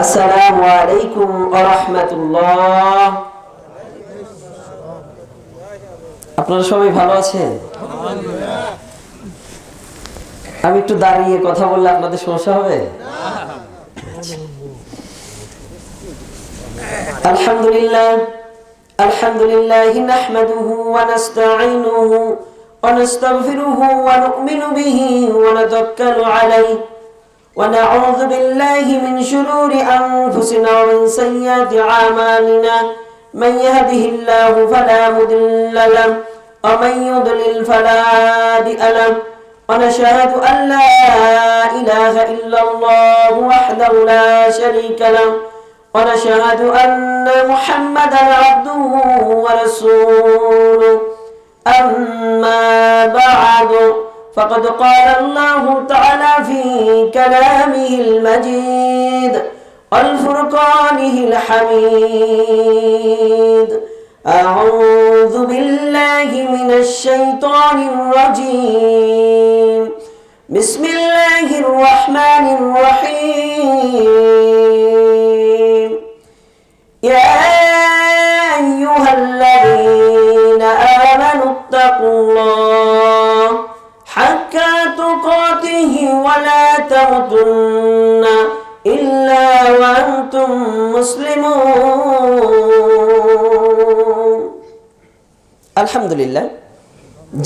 আসসালামু আলাইকুম ওয়া রাহমাতুল্লাহ। আপনারা সবাই ভালো আছেন? আমি একটু দাঁড়িয়ে কথা বললে আপনাদের সমস্যা হবে? আলহামদুলিল্লাহ আলহামদুলিল্লাহি নাহমাদুহু ওয়া নাস্তাঈনুহু ওয়া নাস্তাগফিরুহু ওয়া নু'মিনু বিহি ওয়া নাতাওয়াক্কালু আলাইহি ونعوذ بالله من شرور أنفسنا ومن سيئات أعمالنا من يهده الله فلا مضل له ومن يضلل فلا هادي له ونشهد أن لا إله إلا الله وحده لا شريك له ونشهد أن محمدا عبده ورسوله أما بعد فقد قال الله تعالى في كلامه المجيد والفرقانه الحميد أعوذ بالله من الشيطان الرجيم بسم الله الرحمن الرحيم يا أيها الذين آمنوا اتقوا الله حق تقاته ولا تموتن إلا وأنتم مسلمون আলহামদুলিল্লাহ।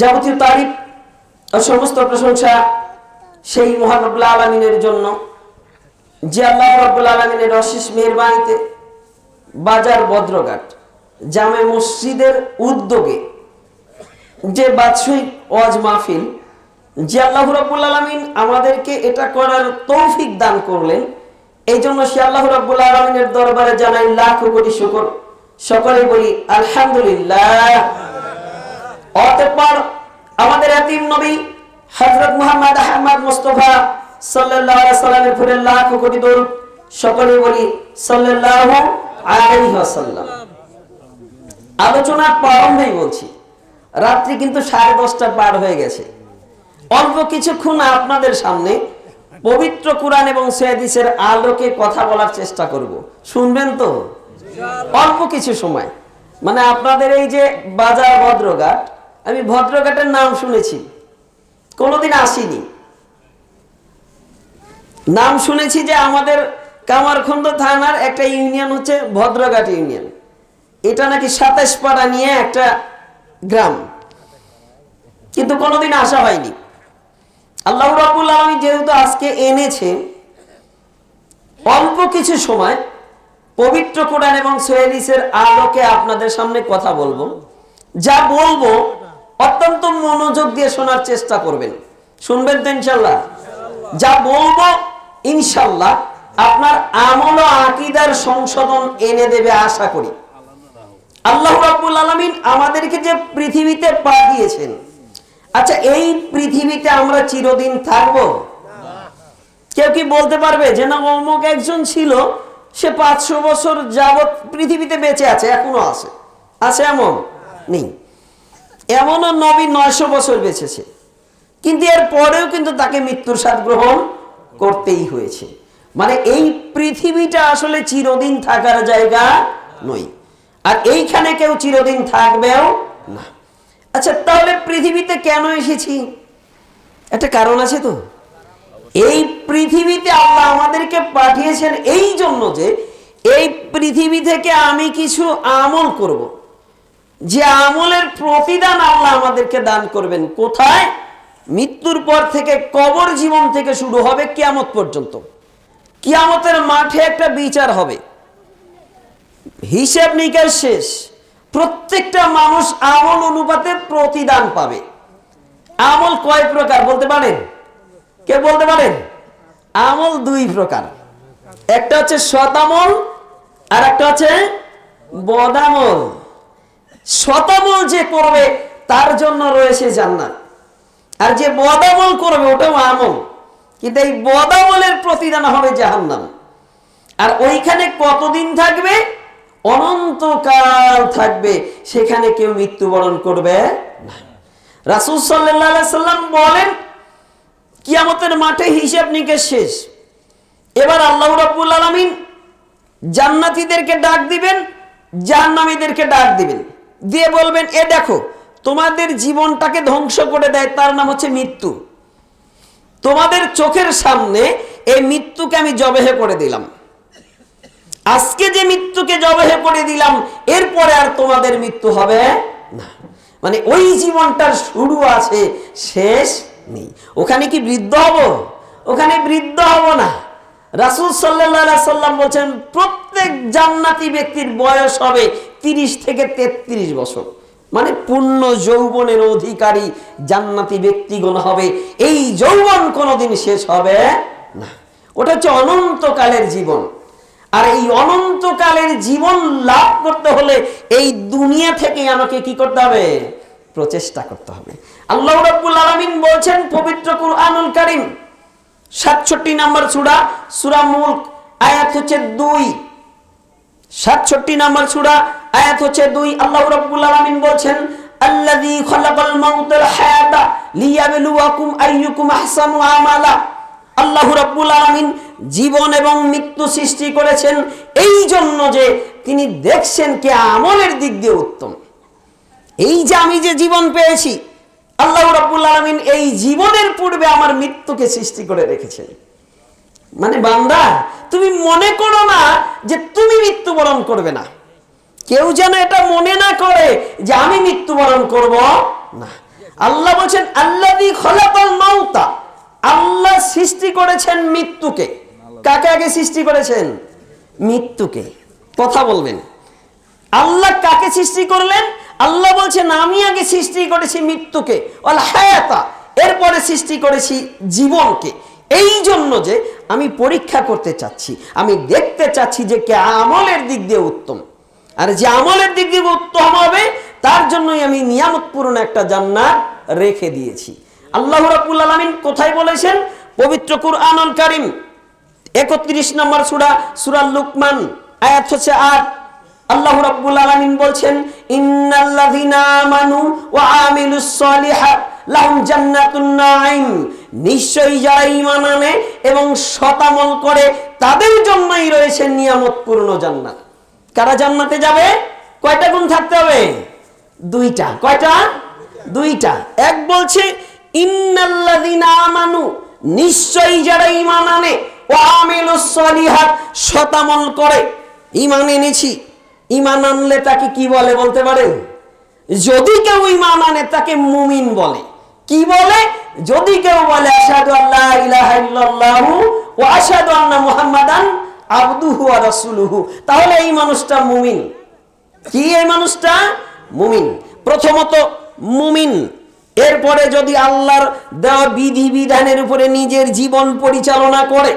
যাবতীয় তারিফ ও সমস্ত প্রশংসা সেই মহান রব্বুল আলামিনের জন্য, যে আল্লাহ রব্বুল আলামিনের অশেষ মেহেরবানিতে বাজার বদ্রঘাট জামে মসজিদের উদ্যোগে যে বাৎসরিক ওয়াজ মাহফিল, যে আল্লাহ রাব্বুল আলামিন আমাদেরকে এটা করার তৌফিক দান করলেন, এই জন্য সে আল্লাহ রাব্বুল আলামিনের দরবারে জানাই লাখ কোটি শুকর। সকলে বলি আলহামদুলিল্লাহ। অতঃপর আমাদের এতিম নবী হযরত মুহাম্মদ আহমদ মুস্তাফা সাল্লাল্লাহু আলাইহি সাল্লামের উপরে লাখ কোটি দরুদ। সকলে বলি সাল্লাল্লাহু আলাইহি ওয়াসাল্লাম। আলোচনার প্রারম্ভেই বলছি, রাত্রি কিন্তু 10:30 পার হয়ে গেছে। অল্প কিছুক্ষণ আপনাদের সামনে পবিত্র কুরআন এবং হাদিসের আলোকে কথা বলার চেষ্টা করব। শুনবেন তো? অল্প কিছু সময়, মানে আপনাদের এই যে বাজার ভদ্রঘাট, আমি ভদ্রঘাটের নাম শুনেছি, কোনোদিন আসিনি। নাম শুনেছি যে আমাদের কামারখন্দ থানার একটা ইউনিয়ন হচ্ছে ভদ্রঘাট ইউনিয়ন, এটা নাকি 27 পাড়া নিয়ে একটা গ্রাম, কিন্তু কোনোদিন আসা হয়নি। আল্লাহ রাব্বুল আলামিন যেহেতু আজকে এনেছে, অল্প কিছু সময় পবিত্র কোরআন এবং হাদিসের আলোকে আপনাদের সামনে কথা বলবো। যা বলবো অত্যন্ত মনোযোগ দিয়ে শোনার চেষ্টা করবেন। শুনবেন তো ইনশাআল্লাহ? যা বলবো ইনশাআল্লাহ আপনার আমল ও আকীদার সংশোধন এনে দেবে আশা করি। আল্লাহ রাব্বুল আলামিন আমাদেরকে যে পৃথিবীতে পাঠিয়েছেন, আচ্ছা এই পৃথিবীতে আমরা চিরদিন থাকবো? কেউ কি বলতে পারবে যে না অমুক একজন ছিল, সে 500 বছর যাবত পৃথিবীতে বেঁচে আছে, এখনো আছে? আছে এমন? নেই। এমনও নবী 900 বছর বেঁচেছে, কিন্তু এর পরেও কিন্তু তাকে মৃত্যুর স্বাদ গ্রহণ করতেই হয়েছে। মানে এই পৃথিবীটা আসলে চিরদিন থাকার জায়গা নয়, আর এইখানে কেউ চিরদিন থাকবেও না। আচ্ছা তাহলে পৃথিবীতে কেন এসেছি? একটা কারণ আছে তো। এই পৃথিবীতে আল্লাহ আমাদেরকে পাঠিয়েছেন এই জন্য যে এই পৃথিবী থেকে আমি কিছু আমল করব, যে আমলের প্রতিদান আল্লাহ আমাদেরকে দান করবেন। কোথায়? মৃত্যুর পর থেকে, কবর জীবন থেকে শুরু হবে কিয়ামত পর্যন্ত। কিয়ামতের মাঠে একটা বিচার হবে, হিসাব নিকাশ শেষ, প্রত্যেকটা মানুষ আমল অনুপাতে প্রতিদান পাবে। আমল কয় প্রকার বলতে পারেন? কে বলতে পারেন? আমল 2 প্রকার, একটা হচ্ছে সৎ আমল আর একটা হচ্ছে বদ আমল। সৎ আমল যে করবে তার জন্য রয়েছে জান্নাত, আর যে বদ আমল করবে ওটাও আমল, কিন্তু এই বদ আমলের প্রতিদান হবে জাহান্নাম। আর ওইখানে কতদিন থাকবে? অনন্তকাল থাকবে, সেখানে কেউ মৃত্যুবরণ করবে না। রাসূল সাল্লাল্লাহু আলাইহি সাল্লাম বলেন কিয়ামতের মাঠে হিসাব নিকেশ শেষ, এবার আল্লাহ রাব্বুল আলামিন জান্নাতীদেরকে ডাক দিবেন, জাহান্নামীদেরকে ডাক দিবেন, দিয়ে বলবেন এ দেখো তোমাদের জীবনটাকে ধ্বংস করে দেয়, তার নাম হচ্ছে মৃত্যু। তোমাদের চোখের সামনে এই মৃত্যুকে আমি জবেহে করে দিলাম, আজকে যে মৃত্যুকে জবেহে করে দিলাম এরপরে আর তোমাদের মৃত্যু হবে না। মানে ওই জীবনটার শুরু আছে, শেষ নেই। ওখানে কি বৃদ্ধ হব? ওখানে বৃদ্ধ হব না। রাসূল সাল্লাল্লাহু আলাইহি সাল্লাম বলেন প্রত্যেক জান্নাতি ব্যক্তির বয়স হবে 30 থেকে 33 বছর, মানে পূর্ণ যৌবনের অধিকারী জান্নাতি ব্যক্তিগণ হবে। এই যৌবন কোনোদিন শেষ হবে না, ওটা হচ্ছে অনন্তকালের জীবন। আর এই অনন্তকালের জীবন লাভ করতে হলে এই দুনিয়া থেকে আমাকে কি করতে হবে? প্রচেষ্টা করতে হবে। আল্লাহ রাব্বুল আলামিন বলছেন পবিত্র কুরআনুল কারীম 67 নম্বর সূরা, সূরা মুলক, আয়াত হচ্ছে 2। 67 নম্বর সূরা, আয়াত হচ্ছে 2। আল্লাহ রাব্বুল আলামিন বলছেন আল্লাযী খালাকাল মাউতা ওয়াল হায়াতা লিয়াবলুয়াকুম আইয়ুকুম আহসানু আমালা। আল্লাহ রাব্বুল আলামিন জীবন এবং মৃত্যু সৃষ্টি করেছেন এই জন্য যে তিনি দেখছেন কে আমলের দিক দিয়ে উত্তম। এই যে আমি যে জীবন পেয়েছি, আল্লাহ রাব্বুল আলামিন এই জীবনের পূর্বে আমার মৃত্যুকে সৃষ্টি করে রেখেছেন। মানে বান্দা তুমি মনে করো না যে তুমি মৃত্যুবরণ করবে না, কেউ যেন এটা মনে না করে যে আমি মৃত্যুবরণ করব না। আল্লাহ বলেন আল্লাযী খালাকাল মাউতা, আল্লাহ সৃষ্টি করেছেন মৃত্যুকে। কাকে আগে সৃষ্টি করেছেন? মৃত্যুকে। কথা বলবেন, আল্লাহ কাকে সৃষ্টি করলেন? আল্লাহ বলছেন আমি আগে সৃষ্টি করেছি মৃত্যুকে, ওয়াল হায়াতা, এরপরে সৃষ্টি করেছি জীবনকে। এই জন্য যে আমি পরীক্ষা করতে চাচ্ছি, আমি দেখতে চাচ্ছি যে কে আমলের দিক দিয়ে উত্তম। আর যে আমলের দিক দিয়ে উত্তম হবে তার জন্যই আমি নিয়ামতপূর্ণ একটা জান্নাত রেখে দিয়েছি। আল্লাহ রাব্বুল আলামিন কোথায় বলেছেন? পবিত্র কুরআনুল কারীম 31 নম্বর সূরা, সূরা লুকমান, আয়াত হচ্ছে 8। আল্লাহ রাব্বুল আলামিন বলছেন ইন্নাল্লাযীনা আমানু ওয়া আমিলুস সলিহাত লাহুম জান্নাতুন নাঈম, নিশ্চয়ই যারা ঈমান আনে এবং সৎ আমল করে তাদের জন্যই রয়েছে নিয়ামতপূর্ণ জান্নাত। কারা জান্নাতে যাবে? কয়টা গুণ থাকতে হবে? 2টা। কয়টা? 2টা। এক বলছে ইন্নাল্লাযীনা আমানু, নিশ্চয়ই যারা ঈমান আনে, ওয়া আমিলুস সলিহাত, সৎ আমল করে। ঈমান এনেছি, ঈমান আনলে তাকে কি বলে বলতে পারেন? যদি কেউ ঈমান আনে তাকে মুমিন বলে। কি বলে? যদি কেউ বলে আশহাদু আল্লা ইলাহা ইল্লাল্লাহু ওয়া আশহাদু আন্না মুহাম্মাদান আবদুহু ওয়া রাসূলুহু, তাহলে এই মানুষটা মুমিন। কি এই মানুষটা? মুমিন। প্রথমত মুমিন, এরপরে যদি আল্লাহর দেওয়া বিধি বিধানের উপরে নিজের জীবন পরিচালনা করে,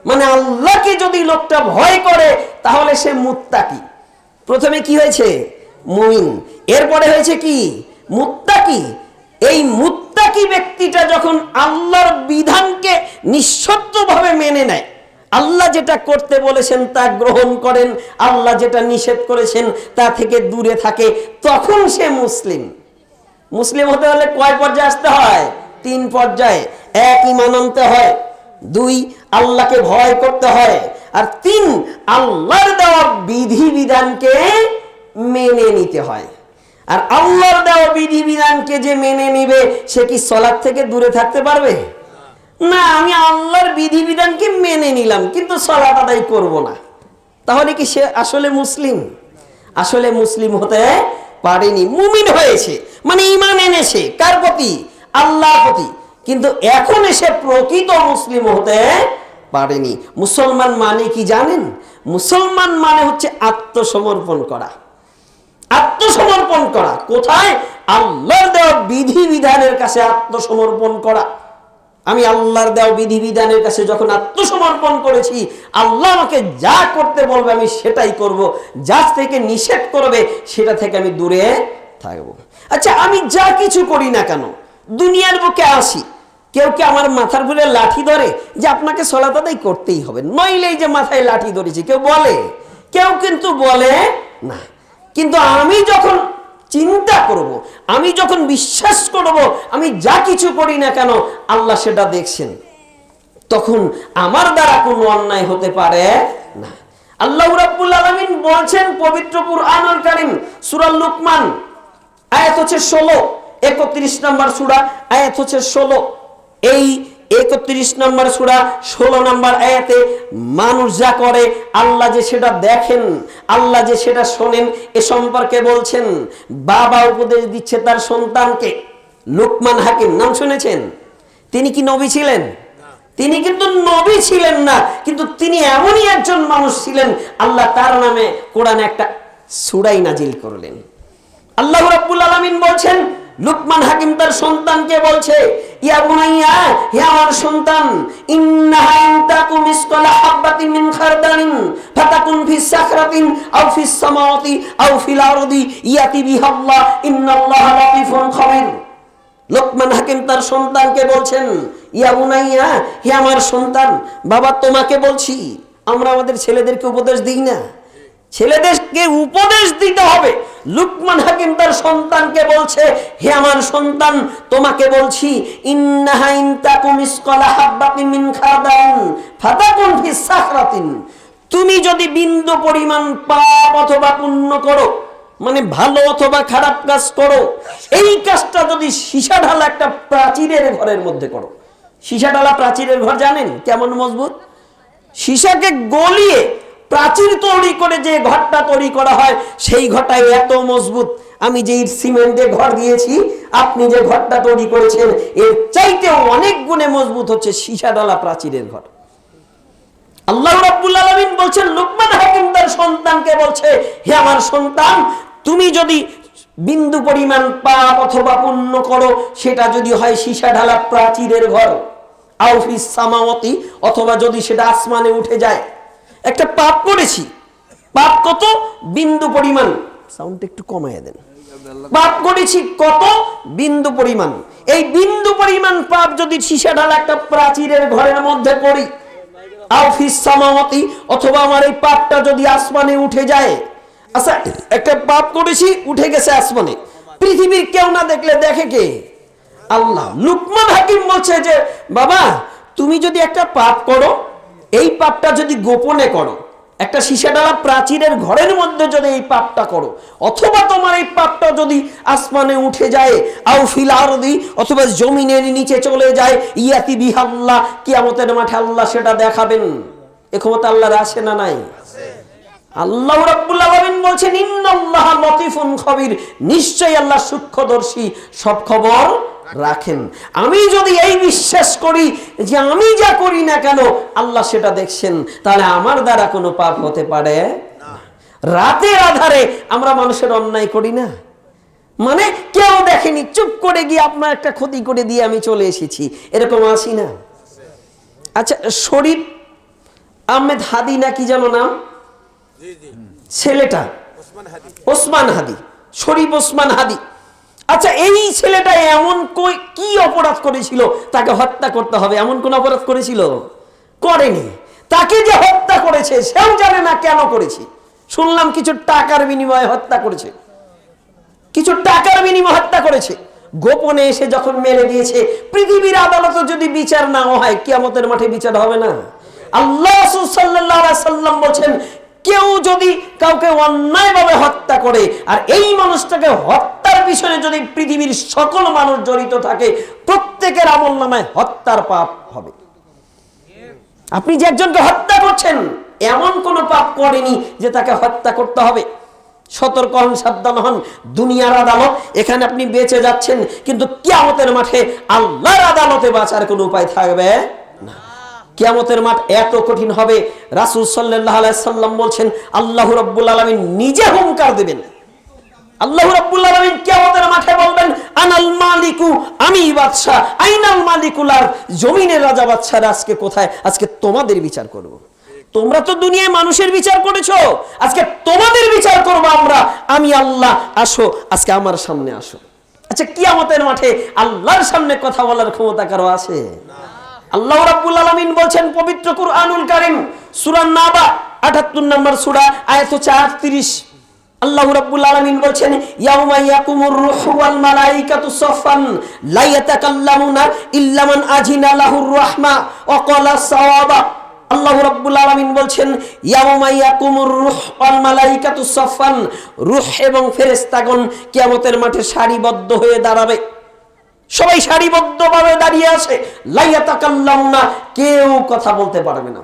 মানে আল্লাহকে যদি লোকটা ভয় করে, তাহলে সে মুত্তাকি। প্রথমে কি হয়েছে? মুমিন, এরপরে হয়েছে কি? মুত্তাকি। এই মুত্তাকি ব্যক্তিটা যখন আল্লাহর বিধানকে নিঃশর্তভাবে মেনে নেয়, আল্লাহ যেটা করতে বলেছেন তা গ্রহণ করেন, আল্লাহ যেটা নিষেধ করেছেন তা থেকে দূরে থাকে, তখন সে মুসলিম। মুসলিম হতে হলে কয় পর্যায়ে আসতে হয়? 3 পর্যায়ে। 1 ঈমান আনতে হয়, 2 আল্লাহকে ভয় করতে হয়, আর 3 আল্লাহর দেওয়া বিধি বিধানকে মেনে নিতে হয়। আর আল্লাহর দেওয়া বিধি বিধানকে যে মেনে নিবে সে কি সালাত থেকে দূরে থাকতে পারবে? না, আমি আল্লাহর বিধি বিধানকে মেনে নিলাম কিন্তু সালাত আদায় করব না, তাহলে কি সে আসলে মুসলিম? আসলে মুসলিম হতে পারেনি। মুমিন হয়েছে মানে ঈমান এনেছে কার প্রতি? আল্লাহর প্রতি, কিন্তু এখন এসে প্রকৃত মুসলিম হতে পারেনি। মুসলমান মানে কি জানেন? মুসলমান মানে হচ্ছে আত্মসমর্পণ করা। আত্মসমর্পণ করা কোথায়? আল্লাহর দেওয়া বিধি বিধানের কাছে আত্মসমর্পণ করা। আমি আল্লাহর দেওয়া বিধি বিধানের কাছে যখন আত্মসমর্পণ করেছি, আল্লাহ আমাকে যা করতে বলবে আমি সেটাই করব, যা থেকে নিষেধ করবে সেটা থেকে আমি দূরে থাকবো। আচ্ছা, আমি যা কিছু করি না কেন, দুনিয়ার বুকে আসি, কেউ কি আমার মাথার উপরে লাঠি ধরে যে আপনাকে সালাত আদায় করতেই হবে, নইলে এই যে মাথায় লাঠি ধরেছি, কেউ বলে? কেউ কিন্তু বলে না। কিন্তু আমি যখন চিন্তা করব, আমি যখন বিশ্বাস করব, আমি যা কিছু করি না কেন আল্লাহ সেটা দেখছেন, তখন আমার দ্বারা কোনো অন্যায় হতে পারে না। আল্লাহ রাব্বুল আলামিন বলছেন পবিত্র কুরআনুল কারীম সূরা লুকমান আয়াত হচ্ছে 16, 31 নম্বর সূরা আয়াত হচ্ছে 16। এই 31 নম্বর সূরা 16 নম্বর আয়াতে মানুষ যা করে আল্লাহ যে সেটা দেখেন, আল্লাহ যে সেটা শোনেন, এ সম্পর্কে বলছেন। বাবা উপদেশ দিচ্ছে তার সন্তানকে। লুকমান হাকিম নাম শুনেছেন? তিনি কি নবী ছিলেন? তিনি কিন্তু নবী ছিলেন না, কিন্তু তিনি এমনই একজন মানুষ ছিলেন, আল্লাহ তার নামে কোরআনে একটা সূরা নাজিল করলেন। আল্লাহ রাব্বুল আলামিন বলছেন, লুকমান হাকিম তার সন্তানকে বলছে, ইয়া বুনাইয়া, হে আমার সন্তান, ইন্নাহা ইনতাকু মিসকালা হাববাতিন মিন খারদালিন ফাতাকুন ফিস সাখরাতিন আও ফিস সামাওয়াতি আও ফিল আরদি ইয়াতি বিহাল্লাহ ইন্নাল্লাহা লাতীফুন খাবীর। লুকমান হাকিম তার সন্তানকে বলছেন, ইয়া বুনাইয়া, হে আমার সন্তান, বাবা তোমাকে বলছি। আমরা আমাদের ছেলেদেরকে উপদেশ দিই না? ছেলেদেরকে উপদেশ দিতে হবে। লুকমান হাকিম তার সন্তানকে বলছে, হে আমার সন্তান, তোমাকে বলছি, ইন্নাহা ইনতাকু মিসকালা হাববাতিন মিন খারদালিন ফাতাকুন ফিস সাখরাতিন, তুমি যদি বিন্দু পরিমাণ পাপ অথবা পুণ্য করো, মানে ভালো অথবা খারাপ কাজ করো, এই কাজটা যদি সীসা ঢালা একটা প্রাচীরের ঘরের মধ্যে করো। সীসা ঢালা প্রাচীরের ঘর জানেন কেমন মজবুত? সীসাকে গলিয়ে প্রাচীর তৈরি করে যে ঘরটা তৈরি করা হয়, সেই ঘরটাই এত মজবুত। আমি যে সিমেন্টে ঘর দিয়েছি, আপনি যে ঘরটা তৈরি করেছেন, এর চাইতে অনেক গুণে মজবুত হচ্ছে সীসা ঢালা প্রাচীরের ঘর। আল্লাহ রাব্বুল আলামিন বলছেন, লুকমান হাকিম তার সন্তানকে বলছে, হে আমার সন্তান, তুমি যদি বিন্দু পরিমাণ পাপ অথবা পুণ্য করো, সেটা যদি হয় সীসা ঢালা প্রাচীরের ঘর, আও ফিস সামাওয়াতি, অথবা যদি সেটা আসমানে উঠে যায়। একটা পাপ করেছি, পাপ কত? বিন্দু পরিমাণ। সাউন্ডটা একটু কমায় দেন। পাপ করেছি কত? বিন্দু পরিমাণ। এই বিন্দু পরিমাণ পাপ যদি সীসা ঢালা একটা প্রাচীরের ঘরের মধ্যে করি, আও ফিস সামাওয়াতি, অথবা আমার এই পাপটা যদি আসমানে উঠে যায়। আচ্ছা, একটা পাপ করেছি, উঠে গেছে আসমানে, পৃথিবীর কেউ না দেখলে দেখে কে? আল্লাহ। লুকমান হাকিম বলছে যে, বাবা তুমি যদি একটা পাপ করো, এই পাপটা যদি গোপনে করো, একটা সীসা ঢালা প্রাচীরের ঘরের মধ্যে যদি এই পাপটা করো, অথবা তোমার এই পাপটা যদি আসমানে উঠে যায়, আও ফিল আরদি, অথবা জমিনের নিচে চলে যায়, ইয়াতি বিহাল্লাহ, কিয়ামতের মাঠে আল্লাহ সেটা দেখাবেন। এ ক্ষমতা আল্লাহর আছে না নাই? আল্লাহ রাব্বুল আলামিন বলছেন, ইন্নাল্লাহা লাতীফুন খাবীর, নিশ্চয়ই আল্লাহ সূক্ষ্মদর্শী, সব খবর রাখেন। আমি যদি এই বিশ্বাস করি যে আমি যা করি না কেন আল্লাহ সেটা দেখছেন, তাহলে আমার দ্বারা কোনো পাপ হতে পারে না। রাতের আধারে আমরা মানুষের অন্যায় করি না, মানে কেউ দেখেনি, চুপ করে গিয়ে আপনার একটা ক্ষতি করে দিয়ে আমি চলে এসেছি, এরকম আসি না? আচ্ছা, শরীফ আহমেদ হাদি না কি যেন নাম ছেলেটা, ওসমান হাদি, শরীফ ওসমান হাদি। আচ্ছা, এই ছেলেটা এমন কি অপরাধ করেছিল তাকে হত্যা করতে হবে? এমন কোন অপরাধ করেছিল? করেনি। তাকে যে হত্যা করেছে সেও জানে না কেন করেছে। শুনলাম কিছু টাকার বিনিময়ে হত্যা করেছে, কিছু টাকার বিনিময়ে হত্যা করেছে। গোপনে এসে যখন মেরে দিয়েছে, পৃথিবীর আদালতে যদি বিচার না হয়, কিয়ামতের মাঠে বিচার হবে না? আল্লাহ রাসূল সাল্লাল্লাহু আলাইহি সাল্লাম বলেন, কেউ যদি কাউকে অন্যায়ভাবে হত্যা করে, আর এই মানুষটাকে হত্যার পিছনে যদি পৃথিবীর সকল মানুষ জড়িত থাকে, প্রত্যেকের আমলনামায় হত্যার পাপ হবে। আপনি যে একজনকে হত্যা করছেন, এমন কোন পাপ করেনি যে তাকে হত্যা করতে হবে। সতর্ক হন, সাবধান হন। দুনিয়ার আদালত, এখানে আপনি বেঁচে যাচ্ছেন, কিন্তু কিয়ামতের মাঠে আল্লাহর আদালতে বাঁচার কোনো উপায় থাকবে না। কিয়ামতের মাঠ এত কঠিন হবে, রাসূল সাল্লাল্লাহু আলাইহি সাল্লাম বলছেন, আল্লাহ রাব্বুল আলামিন নিজে হুঙ্কার দেবেন। আল্লাহ রাব্বুল আলামিন কিয়ামতের মাঠে বলবেন, আনাল মালিকু, আমি বাদশা, আইনাল মালিকুলার, জমিনের রাজা বাদশারা আজকে কোথায়? আজকে তোমাদের বিচার করব। তোমরা তো দুনিয়ায় মানুষের বিচার করেছো, আজকে তোমাদের বিচার করব আমরা। আমি আল্লাহ, আসো আজকে আমার সামনে আসো। আচ্ছা, কিয়ামতের মাঠে আল্লাহর সামনে কথা বলার ক্ষমতা কারো আছে? আল্লাহ রাব্বুল আলামিন বলছেন পবিত্র কুরআনুল কারীম সূরা নাবা ৭৮ নম্বর সূরা আয়াত ৩৮। আল্লাহ রাব্বুল আলামিন বলছেন, ইয়াউমা ইয়াকুমুর রূহু ওয়াল মালাইকাতু সাফান লা ইয়াতাকাল্লামুনা ইল্লা মান আযিনা লাহুর রাহমা ওয়া ক্বালা সাওয়াবা। আল্লাহ রাব্বুল আলামিন বলছেন ইয়াউমা ইয়াকুমুর রূহ ওয়াল মালাইকাতু সাফফান, রূহ এবং ফেরেশতাগণ কিয়ামতের মাঠে সারিবদ্ধ হয়ে দাঁড়াবে। সবাই সারিবদ্ধভাবে দাঁড়িয়ে আছে। লা ইয়াতাকাল্লামুনা, কেউ কথা বলতে পারবে না।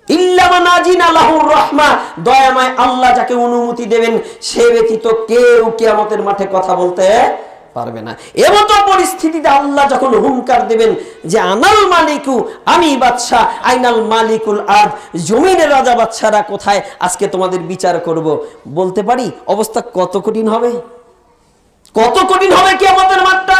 ইল্লা মান আযিনা লাহুর রাহমা, দয়াময় আল্লাহ যাকে অনুমতি দেবেন সে ব্যতীত কেউ কিয়ামতের মাঠে কথা বলতে পারবে না। এমত পরিস্থিতিতে আল্লাহ যখন হুঙ্কার দেবেন যে আনাল মালিকু, আমি বাদশা, আইনাল মালিকুল আরদ, জমিনের রাজা বাদশারা কোথায়, আজকে তোমাদের বিচার করব, বলতে পারি অবস্থা কত কঠিন হবে, কত কঠিন হবে কিয়ামতের মাঠটা।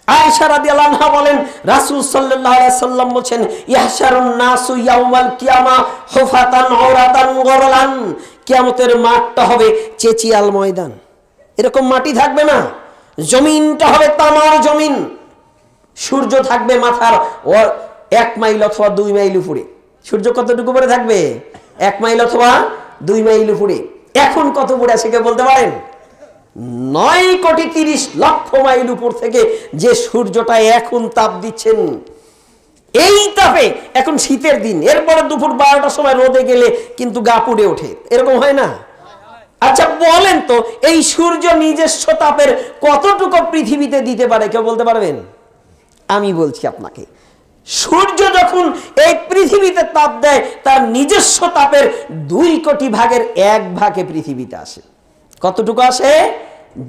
আয়েশা রাদিয়াল্লাহু আনহা বলেন রাসূল সাল্লাল্লাহু আলাইহি সাল্লাম বলেন ইয়াহশারুন নাসু ইয়াউমাল কিয়ামা হুফাতান আওরাতান গরলান, কিয়ামতের মাঠটা হবে চেচিয়াল ময়দান, এরকম মাটি থাকবে না, জমিনটা হবে তামার জমিন, সূর্য থাকবে মাথার 1 মাইল অথবা 2 মাইল উপরে। সূর্য কতটুকু উপরে থাকবে? 1 মাইল অথবা 2 মাইল উপরে। এখন কত উপরে আছে কে বলতে পারেন? 9,30,00,000 মাইল উপর থেকে যে সূর্যটা এখন তাপ দিচ্ছেন, এই তাপে এখন শীতের দিন, এরপরে দুপুর 12টার সময় রোদে গেলে কিন্তু গা পুড়ে ওঠে, এরকম হয় না? আচ্ছা বলেন তো এই সূর্য নিজস্ব তাপের কতটুকু পৃথিবীতে দিতে পারে, কেউ বলতে পারবেন? আমি বলছি আপনাকে, সূর্য যখন এই পৃথিবীতে তাপ দেয় তার নিজস্ব তাপের 2 কোটি ভাগের 1 ভাগে পৃথিবীতে আসে। কতটুকু আসে?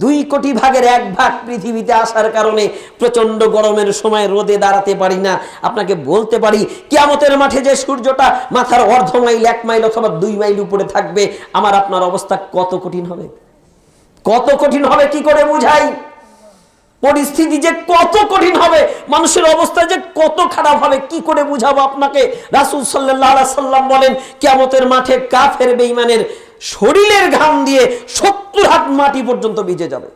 2 কোটি ভাগের 1 ভাগ পৃথিবীতে আসার কারণে প্রচন্ড গরমের সময় রোদে দাঁড়াতে পারি না। আপনাকে বলতে পারি কিয়ামতের মাঠে যে সূর্যটা মাথার 1/2 মাইল 1 মাইল অথবা 2 মাইল উপরে থাকবে, আমার আপনার অবস্থা কত কঠিন হবে, কত কঠিন হবে, কি করে বুঝাই পরিস্থিতি যে কত কঠিন হবে, মানুষের অবস্থা যে কত খারাপ হবে, কি করে বুঝাবো আপনাকে। রাসূল সাল্লাল্লাহু আলাইহি সাল্লাম বলেন কিয়ামতের মাঠে কাফের বেঈমানের শরীরের ঘাম দিয়ে 70 হাত মাটি পর্যন্ত ভিজে যাবে।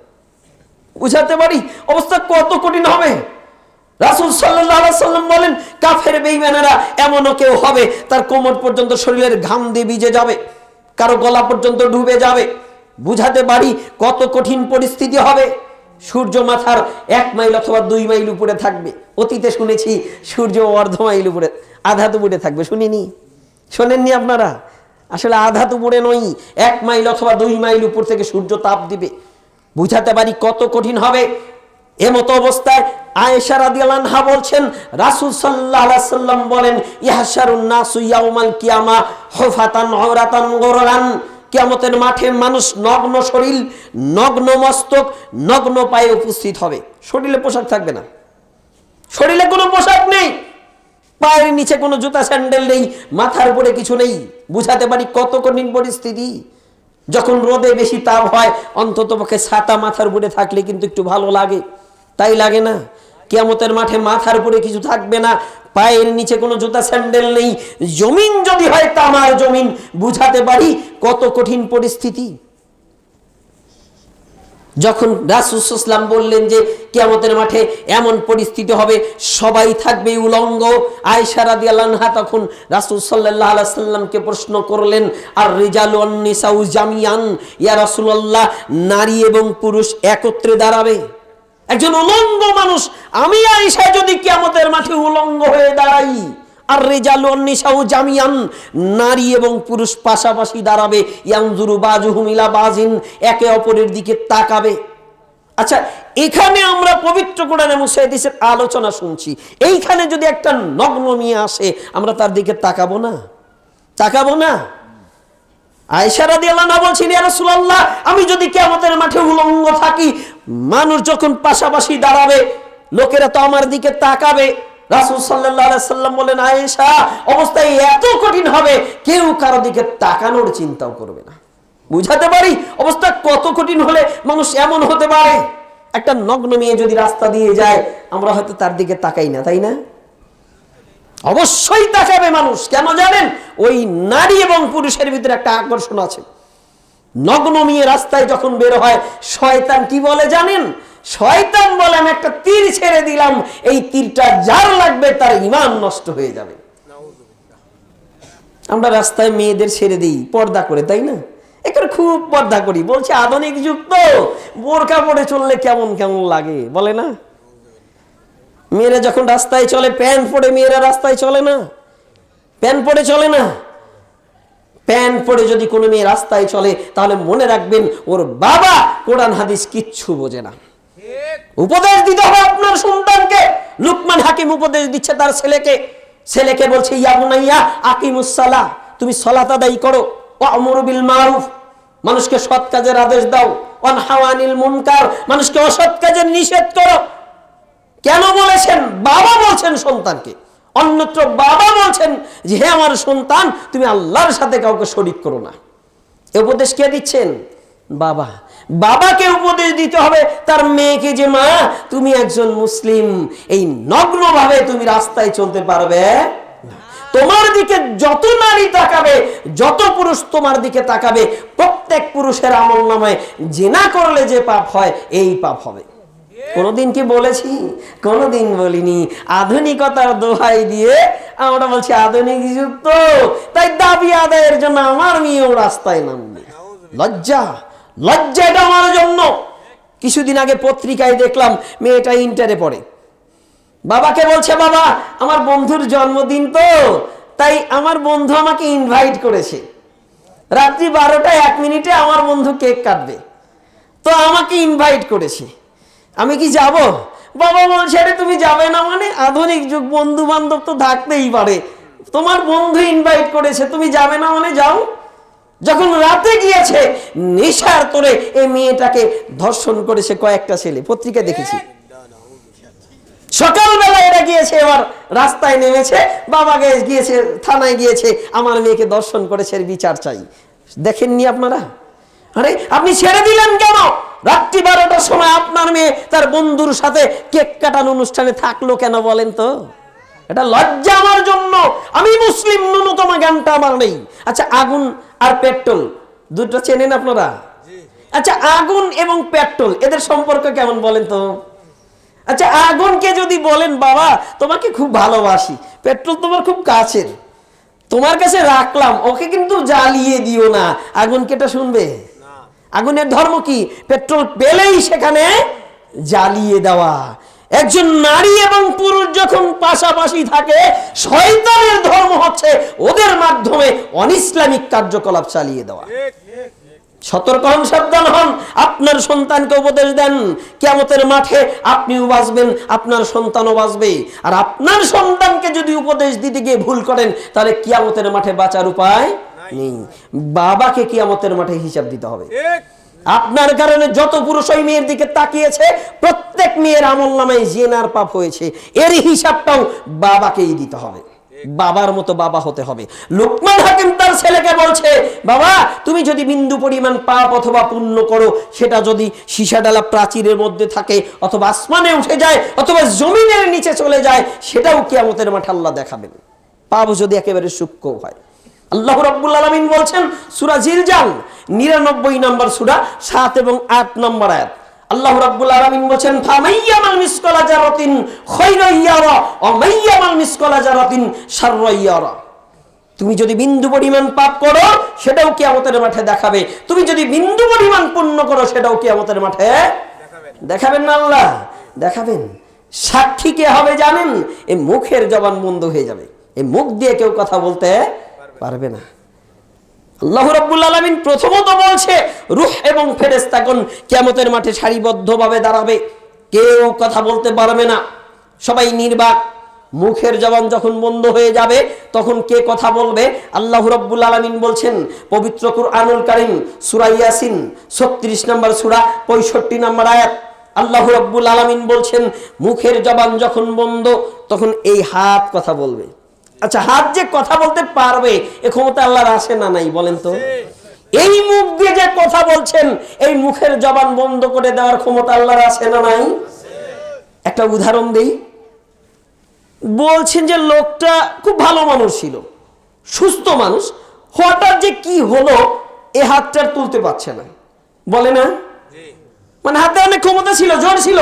বুঝাতে পারি অবস্থা কত কঠিন হবে। রাসূল সাল্লাল্লাহু আলাইহি সাল্লাম বলেন কাফের বেঈমানেরা এমনও কেউ হবে তার কোমর পর্যন্ত শরীরের ঘাম দিয়ে ভিজে যাবে, কারো গলা পর্যন্ত ডুবে যাবে। বুঝাতে পারি কত কঠিন পরিস্থিতি হবে। সূর্য মাথার 1 মাইল অথবা 2 মাইল উপরে থাকবে। অতীতে শুনেছি সূর্য 1/2 মাইল উপরে, আধা তো উপরে থাকবে, শুনিনি? শোনেননি আপনারা? আসলে আধা তো উপরে নয়, 1 মাইল অথবা 2 মাইল উপর থেকে সূর্য তাপ দিবে। বুঝাতে পারি কত কঠিন হবে। এমত অবস্থায় আয়েশা রাদিয়াল্লাহু আনহা বলছেন রাসূল সাল্লাল্লাহু আলাইহি সাল্লাম বলেন ইয়াহশারুন নাসু ইয়াউমাল কিয়ামা হুফাতান আওরাতান গরলান, কিয়ামতের মাঠে মানুষ নগ্ন শরীর, নগ্ন মস্তক, নগ্ন পায়ে উপস্থিত হবে। শরীরে পোশাক থাকবে না, শরীরে কোনো পোশাক নেই, পায়ের নিচে কোনো জুতা স্যান্ডেল নেই, মাথার উপরে কিছু নেই। বুঝাতে পারি কত কঠিন পরিস্থিতি। যখন রোদে বেশি তাপ হয় অন্তত পক্ষে ছাতা মাথার উপরে থাকলে কিন্তু একটু ভালো লাগে, তাই লাগে না? কিয়ামতের মাঠে মাথার উপরে কিছু থাকবে না, পায়ের নিচে কোনো জুতা স্যান্ডেল নেই, জমিন যদি হয় তামার জমিন। বুঝাতে পারি কত কঠিন পরিস্থিতি। যখন রাসূল সাল্লাল্লাহু আলাইহি ওয়াসাল্লাম বললেন যে কিয়ামতের মাঠে এমন পরিস্থিতি হবে সবাই থাকবে উলঙ্গ, আয়েশা রাদিয়াল্লাহু আনহা তখন রাসূল সাল্লাল্লাহু আলাইহি ওয়াসাল্লামকে প্রশ্ন করলেন আর রিজালু ওয়ান নিসাউ জামিয়ান, ইয়া রাসূলুল্লাহ নারী এবং পুরুষ একত্রে দাঁড়াবে? একজন উলঙ্গ মানুষ, আমি আয়েশা যদি কিয়ামতের মাঠে উলঙ্গ হয়ে দাঁড়াই, আর রিজালু ওয়ান নিসাউ জামিয়ান, নারী এবং পুরুষ পাশাপাশি দাঁড়াবে, ইয়ানজুরু বাযুহুম ইলা বাযিন, একে অপরের দিকে তাকাবে। আচ্ছা এখানে আমরা পবিত্র কোরআন এবং হাদিসের আলোচনা শুনছি, এইখানে যদি একটা নগ্ন মেয়ে আসে আমরা তার দিকে তাকাবো না? তাকাবো না? আয়েশা রাদিয়াল্লাহু আনহা বলছেন ইয়া রাসূলুল্লাহ আমি যদি কিয়ামতের মাঠে উলঙ্গ থাকি, মানুষ যখন পাশাপাশি দাঁড়াবে লোকেরা তো আমার দিকে তাকাবে। রাসূল সাল্লাল্লাহু আলাইহি সাল্লাম বলেন আয়েশা অবস্থা এত কঠিন হবে কেউ কারো দিকে তাকানোর চিন্তাও করবে না। বুঝাতে পারি অবস্থা কত কঠিন হলে মানুষ এমন হতে পারে। একটা নগ্ন মেয়ে যদি রাস্তা দিয়ে যায় আমরা হয়তো তার দিকে তাকাই না, তাই না? অবশ্যই তাকাবে মানুষ। কেন জানেন? ওই নারী এবং পুরুষের ভিতরে একটা আকর্ষণ আছে। নগ্ন মেয়ে রাস্তায় যখন বের হয় শয়তান কি বলে জানেন? শয়তান বলে আমি একটা তীর ছেড়ে দিলাম, এই তীরটা যার লাগবে তার ঈমান নষ্ট হয়ে যাবে। আমরা রাস্তায় মেয়েদের ছেড়ে দিই পর্দা করে, তাই না? এখানে খুব পর্দা করি, বলছে আধুনিক যুগ তো, বোরকা পরে চললে কেমন কেমন লাগে বলে না? মেয়েরা যখন রাস্তায় চলে প্যান্ট পরে মেয়েরা রাস্তায় চলে না, প্যান্ট পরে চলে না। প্যান্ট পরে যদি কোনো মেয়ে রাস্তায় চলে তাহলে মনে রাখবেন ওর বাবা কোরআন হাদিস কিচ্ছু বোঝে না। উপদেশ দিতে হবে আপনার সন্তানকে। লুকমান হাকিম উপদেশ দিচ্ছে তার ছেলেকে বলছে, ইয়া বুনাইয়া আকিমুস সালাহ, তুমি সালাত আদায় করো, ওয়া'মুরু বিল মারুফ, মানুষকে সৎ কাজের আদেশ দাও, ওয়ানহাউ আনিল মুনকার, মানুষকে অসৎ কাজের নিষেধ করো। কেন বলেছেন? বাবা বলছেন সন্তানকে। অন্যত্র বাবা বলছেন যে হে আমার সন্তান, তুমি আল্লাহর সাথে কাউকে শরীক করো না। এই উপদেশ কে দিচ্ছেন? বাবা। বাবাকে উপদেশ দিতে হবে তার মেয়েকে যে মা তুমি একজন মুসলিম, এই নগ্নভাবে তুমি রাস্তায় চলতে পারবে না। তোমার দিকে যত নারী তাকাবে, যত পুরুষ তোমার দিকে তাকাবে, প্রত্যেক পুরুষের আমলনামায় জিনা করলে যে পাপ হয় এই পাপ হবে। কোনদিন কি বলেছি? কোনদিন বলিনি। আধুনিকতার দোহাই দিয়ে আমরা বলছি আধুনিক যুগ তো, তাই দাবি আদায়ের জন্য আমার মেয়েও রাস্তায় নামবে। লজ্জা এটা আমার জন্য। কিছুদিন আগে পত্রিকায় দেখলাম মেয়েটা ইন্টারে পড়ে, বাবাকে বলছে, বাবা আমার বন্ধুর জন্মদিন তো, তাই আমার বন্ধু আমাকে ইনভাইট করেছে, রাত্রি 12টা 1 মিনিটে আমার বন্ধু কেক কাটবে, তো আমাকে ইনভাইট করেছে, আমি কি যাব? বাবা বলছে, আরে তুমি যাবে না মানে? আধুনিক যুগ, বন্ধু বান্ধব তো থাকতেই পারে, তোমার বন্ধু ইনভাইট করেছে, তুমি যাবে না মানে যাও। যখন রাতে গিয়েছে, নেশার তোরে এই মেয়েটাকে ধর্ষণ করেছে কয়েকটা ছেলে, পত্রিকা দেখেছি। সকালবেলা এরা গিয়েছে, এবার রাস্তায় নেমেছে, বাবাকে গিয়েছে, থানায় গিয়েছে, আমার মেয়েকে ধর্ষণ করেছে, বিচার চাই। দেখেননি আপনারা? আরে আপনি ছেড়ে দিলেন কেন? রাত্রি 12টার সময় আপনার মেয়ে তার বন্ধুর সাথে কেক কাটানো অনুষ্ঠানে থাকলো কেন বলেন তো? এটা লজ্জা আমার জন্য। আমি মুসলিম, ন্যূনতম জ্ঞানটা আমার নেই। আচ্ছা, আগুন আর পেট্রোল দুটো চেনেন আপনারা? আচ্ছা, আগুন এবং পেট্রোল এদের সম্পর্ক কেমন বলেন তো? আচ্ছা, আগুনকে যদি বলেন বাবা তোমাকে খুব ভালোবাসি, পেট্রোল তোমার খুব কাছের, তোমার কাছে রাখলাম, ওকে কিন্তু জ্বালিয়ে দিও না, আগুন কেটা শুনবে? আগুনের ধর্ম কি? পেট্রোল পেলেই সেখানে জ্বালিয়ে দেওয়া। একজন নারী এবং পুরুষ যখন পাশাপাশি থাকে, শয়তানের ধর্ম হচ্ছে ওদের মাধ্যমে অনিসলামিক কার্যকলাপ চালিয়ে দেওয়া। সতর্ক হন, সাবধান হন। আপনার সন্তানকে উপদেশ দেন, কিয়ামতের মাঠে আপনিও বাঁচবেন, আপনার সন্তানও বাঁচবে। আর আপনার সন্তানকে যদি উপদেশ দিতে গিয়ে ভুল করেন, তাহলে কিয়ামতের মাঠে বাঁচার উপায় নেই। বাবাকে কিয়ামতের মাঠে হিসাব দিতে হবে। আপনার কারণে যত পুরুষ ওই মেয়ের দিকে তাকিয়েছে, প্রত্যেক মেয়ের আমলনামায় জিনার পাপ হয়েছে, এর হিসাবটাও বাবাকেই দিতে হবে। বাবার মতো বাবা হতে হবে। লুকমান হাকিম তার ছেলেকে বলছে, বাবা তুমি যদি বিন্দু পরিমাণ পাপ অথবা পুণ্য করো, সেটা যদি সীসাডালা প্রাচীরের মধ্যে থাকে, অথবা আসমানে উঠে যায়, অথবা জমিনের নিচে চলে যায়, সেটাও কিয়ামতের মাঠে আল্লাহ দেখাবেন। পাপ যদি একেবারে সূক্ষ্ম হয়। আল্লাহ রাব্বুল আলামিন বলছেন সূরা জিলজাল 99 নম্বর সূরা 7 এবং 8 নম্বর আয়াত, আল্লাহ রাব্বুল আলামিন বলেন ফামাইয়ামাল মিসকালা জারাতিন খায়রান ইয়ারা ওয়া মাইয়ামাল মিসকালা জারাতিন শাররান ইয়ারা। তুমি যদি বিন্দু পরিমাণ পাপ করো, সেটাও কিয়ামতের মাঠে দেখাবে। তুমি যদি বিন্দু পরিমাণ পুণ্য করো, সেটাও কিয়ামতের মাঠে দেখাবেন না আল্লাহ? দেখাবেন। সাক্ষী কে হবে জানেন? এই মুখের জবান বন্ধ হয়ে যাবে, এই মুখ দিয়ে কেউ কথা বলতে পারবে না। আল্লাহ রাব্বুল আলামিন প্রথমত বলছে রূহ এবং ফেরেশতাগণ কিয়ামতের মাঠে সারিবদ্ধভাবে দাঁড়াবে, কেউ কথা বলতে পারবে না, সবাই নির্বাক। মুখের জবান যখন বন্ধ হয়ে যাবে, তখন কে কথা বলবে? আল্লাহ রাব্বুল আলামিন বলছেন পবিত্র কুরআনুল কারীম সূরা ইয়াসিন 36 নম্বর সূরা 65 নম্বর আয়াত, আল্লাহ রাব্বুল আলামিন বলছেন মুখের জবান যখন বন্ধ, তখন এই হাত কথা বলবে। আচ্ছা, হাত যে কথা বলতে পারবে, এ ক্ষমতা আল্লাহর আছে না নাই বলেন তো? এই মুখ দিয়ে যে কথা বলছেন, এই মুখের জবান বন্ধ করে দেওয়ার ক্ষমতা আল্লাহর আছে না নাই? একটা উদাহরণ দেই। বলছেন যে লোকটা খুব ভালো মানুষ ছিল, সুস্থ মানুষ, হঠাৎ যে কি হলো, এ হাতটা তুলতে পারছে না, বলে না? মানে হাতে অনেক ক্ষমতা ছিল, জোর ছিল,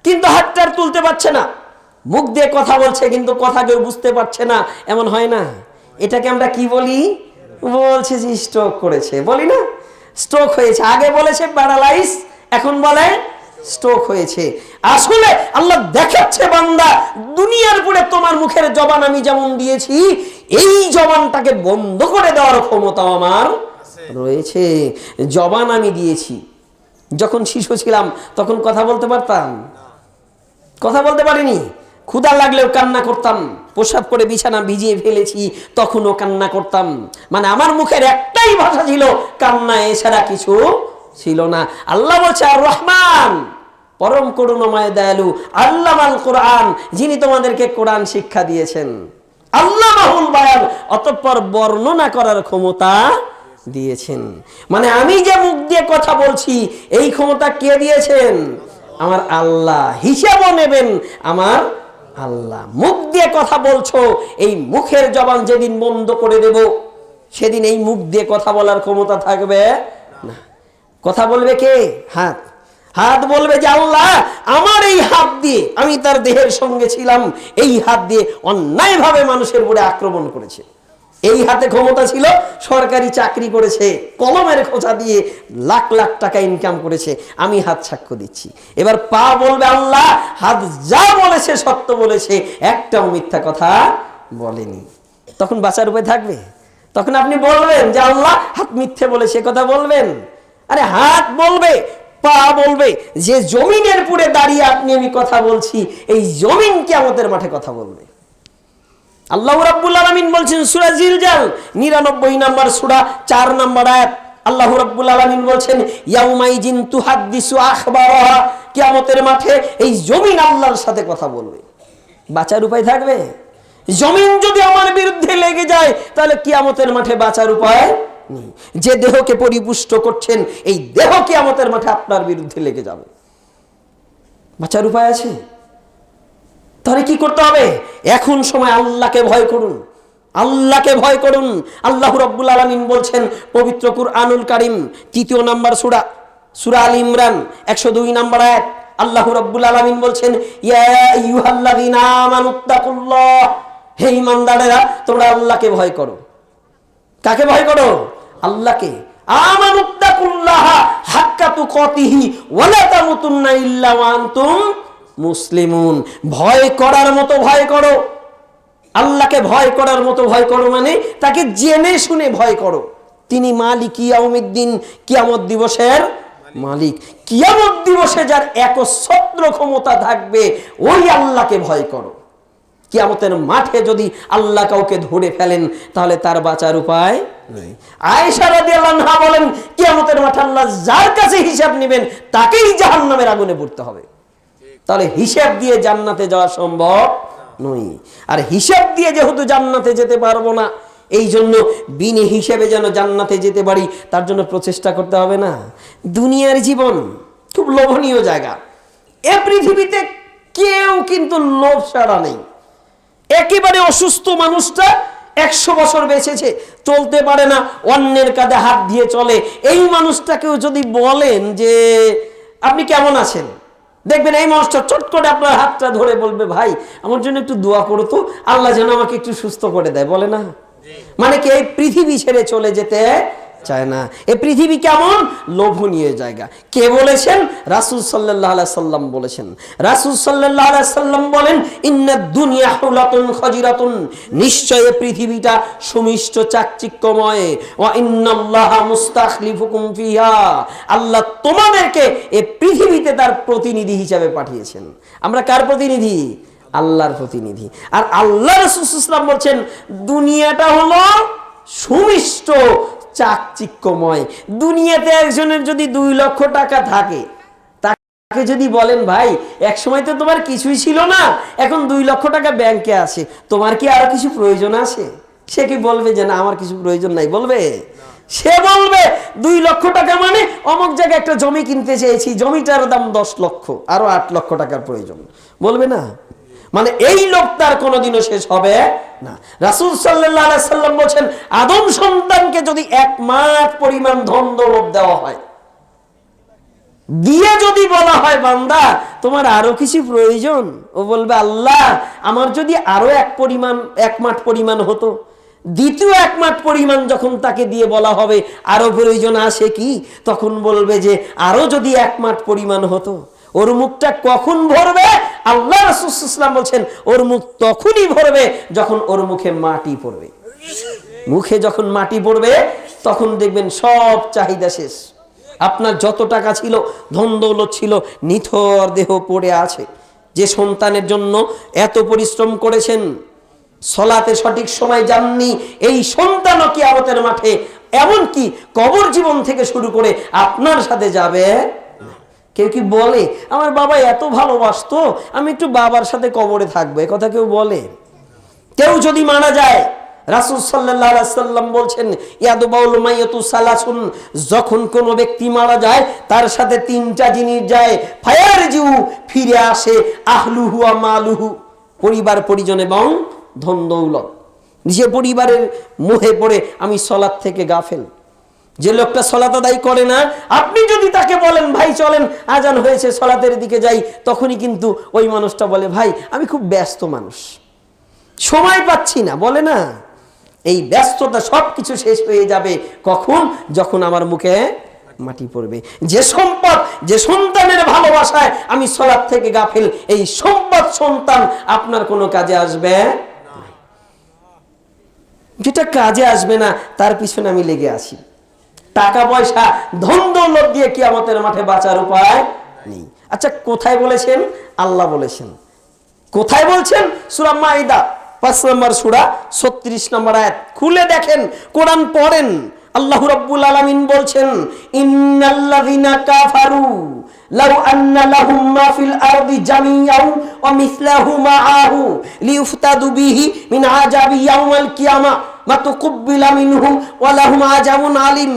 কিন্তু হাতটা তুলতে পারছে না। মুখ দিয়ে কথা বলছে, কিন্তু কথা কেউ বুঝতে পারছে না, এমন হয় না? এটাকে আমরা কি বলি? বলছে যে স্ট্রোক করেছে, বলি না? স্ট্রোক হয়েছে। আগে বলেছে প্যারালাইজ, এখন বলে স্ট্রোক হয়েছে। আসলে আল্লাহ দেখাচ্ছে বান্দা, দুনিয়ার পরে তোমার আমার মুখের জবান আমি যেমন দিয়েছি, এই জবানটাকে বন্ধ করে দেওয়ার ক্ষমতা আমার রয়েছে। জবান আমি দিয়েছি। যখন শিশু ছিলাম তখন কথা বলতে পারতাম? কথা বলতে পারিনি। ক্ষুধা লাগলেও কান্না করতাম, প্রসাব করে বিছানা ভিজিয়ে ফেলেছি তখনও কান্না করতাম। মানে আমার মুখের একটাই ভাষা ছিল কান্না, এছাড়া কিছু ছিল না। আল্লাহ বলছে আর রহমান, পরম করুণাময় দয়ালু, আল্লামাল কোরআন, যিনি তোমাদেরকে কোরআন শিক্ষা দিয়েছেন। আল্লামাহুল বায়ান, অতঃপর বর্ণনা করার ক্ষমতা দিয়েছেন। মানে আমি যে মুখ দিয়ে কথা বলছি এই ক্ষমতা কে দিয়েছেন? আমার আল্লাহ। হিসাবও নেবেন আমার আল্লাহ। মুখ দিয়ে কথা বলছো, এই মুখের জবান যেদিন বন্ধ করে দেব সেদিন এই মুখ দিয়ে কথা বলার ক্ষমতা থাকবে না। কথা বলবে কে? হাত। হাত বলবে যে আল্লাহ আমার এই হাত দিয়ে, আমি তার দেহের সঙ্গে ছিলাম, এই হাত দিয়ে অন্যায়ভাবে মানুষের উপরে আক্রমণ করেছে। এই হাতে ক্ষমতা ছিল, সরকারি চাকরি করেছে, কলমের খোঁচা দিয়ে লাখ লাখ টাকা ইনকাম করেছে, আমি হাত সাক্ষ্য দিচ্ছি। এবার পা বলবে আল্লাহ হাত যা বলেছে সত্য বলেছে, একটাও মিথ্যা কথা বলেনি। তখন বাঁচার উপায় থাকবে? তখন আপনি বলবেন যে আল্লাহ হাত মিথ্যে বলেছে, কথা বলবেন? আরে হাত বলবে, পা বলবে যে জমিনের পুরে দাঁড়িয়ে আপনি আমি কথা বলছি, এই জমিন কিয়ামতের মাঠে কথা বলবে। আল্লাহ রাব্বুল আলামিন বলছেন সূরা জিলজাল 99 নম্বর সূরা 4 নম্বর আয়াত, আল্লাহ রাব্বুল আলামিন বলছেন ইয়াউমাইজিন তুহাদ্দিসু আখবারাহা, কিয়ামতের মাঠে এই জমিন আল্লাহর সাথে কথা বলবে। বাঁচার উপায় থাকবে? জমিন যদি আমার বিরুদ্ধে লেগে যায় তাহলে কিয়ামতের মাঠে বাঁচার উপায় নেই। যে দেহকে পরিপুষ্ট করছেন এই দেহ কিয়ামতের মাঠে আপনার বিরুদ্ধে লেগে যাবে। বাঁচার উপায় আছে? তাহলে কি করতে হবে? এখন সময় আল্লাহকে ভয় করুন, আল্লাহকে ভয় করুন। আল্লাহ রাব্বুল আলামিন বলছেন পবিত্র কুরআনুল কারীম 3 নম্বর সূরা, সূরা আল ইমরান 102 নম্বর আয়াত, আল্লাহ রাব্বুল আলামিন বলছেন ইয়া আইয়ুহাল্লাযীনা আমানুত্তাকুল্লাহ, হে ঈমানদারেরা তোমরা আল্লাহকে ভয় করো। কাকে ভয় করো? আল্লাহকে। আমানুত্তাকুল্লাহ হাক্কা তুকাতিহি ওয়া লা তামুতুন্না ইল্লা ওয়া আনতুম মুসলিমুন। ভয় করার মতো ভয় করো, আল্লাহকে ভয় করার মতো ভয় করো, মানে তাকে জেনে শুনে ভয় করো। তিনি মালিক ইয়াউমিদ্দিন, কিয়ামত দিবসের মালিক। কিয়ামত দিবসে যার একচ্ছত্র ক্ষমতা থাকবে ওই আল্লাহকে ভয় করো। কিয়ামতের মাঠে যদি আল্লাহ কাউকে ধরে ফেলেন তাহলে তার বাঁচার উপায় নেই। আয়েশা রাদিয়াল্লাহু আনহা বলেন কিয়ামতের মাঠে আল্লাহ যার কাছে হিসাব নেবেন তাকেই জাহান্নামের আগুনে পড়তে হবে। তাহলে হিসাব দিয়ে জান্নাতে যাওয়া সম্ভব নয়। আর হিসাব দিয়ে যেহেতু জান্নাতে যেতে পারবো না, এই জন্য বিনে হিসেবে যেন জান্নাতে যেতে পারি তার জন্য প্রচেষ্টা করতে হবে না? দুনিয়ার জীবন খুব লোভনীয় জায়গা। এ পৃথিবীতে কেউ কিন্তু লোভ ছাড়া নেই। একেবারে অসুস্থ মানুষটা 100 বছর বেঁচেছে, চলতে পারে না, অন্যের কাঁধে হাত দিয়ে চলে, এই মানুষটাকেও যদি বলেন যে আপনি কেমন আছেন, দেখবেন এই মানুষটা চট করে আপনার হাতটা ধরে বলবে ভাই আমার জন্য একটু দোয়া করো তো, আল্লাহ যেন আমাকে একটু সুস্থ করে দেয়, বলে না? মানে কি এই পৃথিবী ছেড়ে চলে যেতে চায় না। এই পৃথিবী কেমন লোভনীয় জায়গা। কে বলেছেন? রাসূল সাল্লাল্লাহু আলাইহি সাল্লাম বলেছেন। রাসূল সাল্লাল্লাহু আলাইহি সাল্লাম বলেন ইন্নাদ দুনিয়া হুলাতুন খাজিরাতুন, নিশ্চয় পৃথিবীটা সুমিষ্ট চাকচিক্যময়। ওয়া ইন্নাল্লাহা মুস্তাখলিফুকুম ফিহা, আল্লাহ তোমাদেরকে এই পৃথিবীতে তার প্রতিনিধি হিসেবে পাঠিয়েছেন। আমরা কার প্রতিনিধি? আল্লাহর প্রতিনিধি। আর আল্লাহ রাসূল সাল্লাল্লাহু আলাইহি ওয়াসাল্লাম বলছেন দুনিয়াটা হলো সুমিষ্ট চাকচিক্যময়। দুনিয়াতে একজনের যদি 2 লক্ষ টাকা থাকে, তাকে যদি বলেন ভাই এক সময় তো তোমার কিছুই ছিল না, এখন 2 লক্ষ টাকা ব্যাংকে আছে, তোমার কি আরো কিছু প্রয়োজন আছে? সে কি বলবে যে না আমার কিছু প্রয়োজন নাই? বলবে? সে বলবে 2 লক্ষ টাকা মানে অমুক জায়গায় একটা জমি কিনতে চেয়েছি, জমিটার দাম 10 লক্ষ, আরো 8 লক্ষ টাকার প্রয়োজন, বলবে না? মানে এই লোক তার কোনোদিনও শেষ হবে না। রাসূল সাল্লাল্লাহু আলাইহি সাল্লাম বলেন আদম সন্তানকে যদি 1 মাস পরিমাণ ধন দৌলত দেওয়া হয়, দিয়ে যদি বলা হয় বান্দা তোমার আরো কিছু প্রয়োজন, ও বলবে আল্লাহ আমার যদি আরো 1 মাস পরিমাণ হতো। দ্বিতীয় 1 মাস পরিমাণ যখন তাকে দিয়ে বলা হবে আরো প্রয়োজন আছে কি, তখন বলবে যে আরো যদি 1 মাস পরিমাণ হতো। ওর মুখটা কখন ভরবে? আল্লাহ রাসূল সাল্লাল্লাহু আলাইহি ওয়াসাল্লাম বলছেন ওর মুখ তখনই ভরবে যখন ওর মুখে মাটি পড়বে। মুখে যখন মাটি পড়বে তখন দেখবেন সব চাহিদা শেষ। আপনার যত টাকা ছিল, ধন দৌলত ছিল, নিথর দেহ পড়ে আছে। যে সন্তানের জন্য এত পরিশ্রম করেছেন, সলাতে সঠিক সময় যাননি, এই সন্তানও কিয়ামতের মাঠে এমনকি কবর জীবন থেকে শুরু করে আপনার সাথে যাবে। কেউ কি বলে আমার বাবা এত ভালোবাসতো, আমি একটু বাবার সাথে কবরে থাকবো? এ কথা কেউ বলে? কেউ যদি মারা যায়, রাসূল সাল্লাল্লাহু আলাইহি ওয়াসাল্লাম বলছেন ইয়াদবাউল মাইয়াতু সালাসুন, যখন কোনো ব্যক্তি মারা যায় তার সাথে তিনটা জিনিস যায়। ফায়ারজিউ, ফিরে আসে, আহলুহু ওয়া মালুহু, পরিবার পরিজন এবং ধন দৌলত। নিজে পরিবারের মোহে পড়ে আমি সালাত থেকে গাফেল। যে লোকটা সালাত আদায় করে না, আপনি যদি তাকে বলেন ভাই চলেন আজান হয়েছে সালাতের দিকে যাই, তখনই কিন্তু ওই মানুষটা বলে ভাই আমি খুব ব্যস্ত মানুষ, সময় পাচ্ছি না, বলে না? এই ব্যস্ততা সবকিছু শেষ হয়ে যাবে কখন? যখন আমার মুখে মাটি পড়বে। যে সম্পদ, যে সন্তানের ভালোবাসায় আমি সালাত থেকে গাফিল, এই সম্পদ সন্তান আপনার কোনো কাজে আসবে না। যেটা কাজে আসবে না তার পিছনে আমি লেগে আছি। টাকা পয়সা ধন দৌলত দিয়ে কিয়ামতের মাঠে বাঁচার উপায় নেই। আচ্ছা কোথায় বলেছেন? আল্লাহ বলেছেন। কোথায় বলছেন? সূরা মাইদা 5 নম্বর সূরা 36 নম্বর আয়াত খুলে দেখেন, কোরআন পড়েন। আল্লাহ রাব্বুল আলামিন বলছেন ইন্নাল্লাযিনা কাফারু লাউ আন্না লাহুম মা ফিল আরদি জামিআন ওয়া মিসলাহু মাআহু লিইফতাদু বিহি মিন আযাবি ইয়াউমিল কিয়ামা মা তুকব্বিলা মিনহুম ওয়া লাহুম আযাবুন আলিম।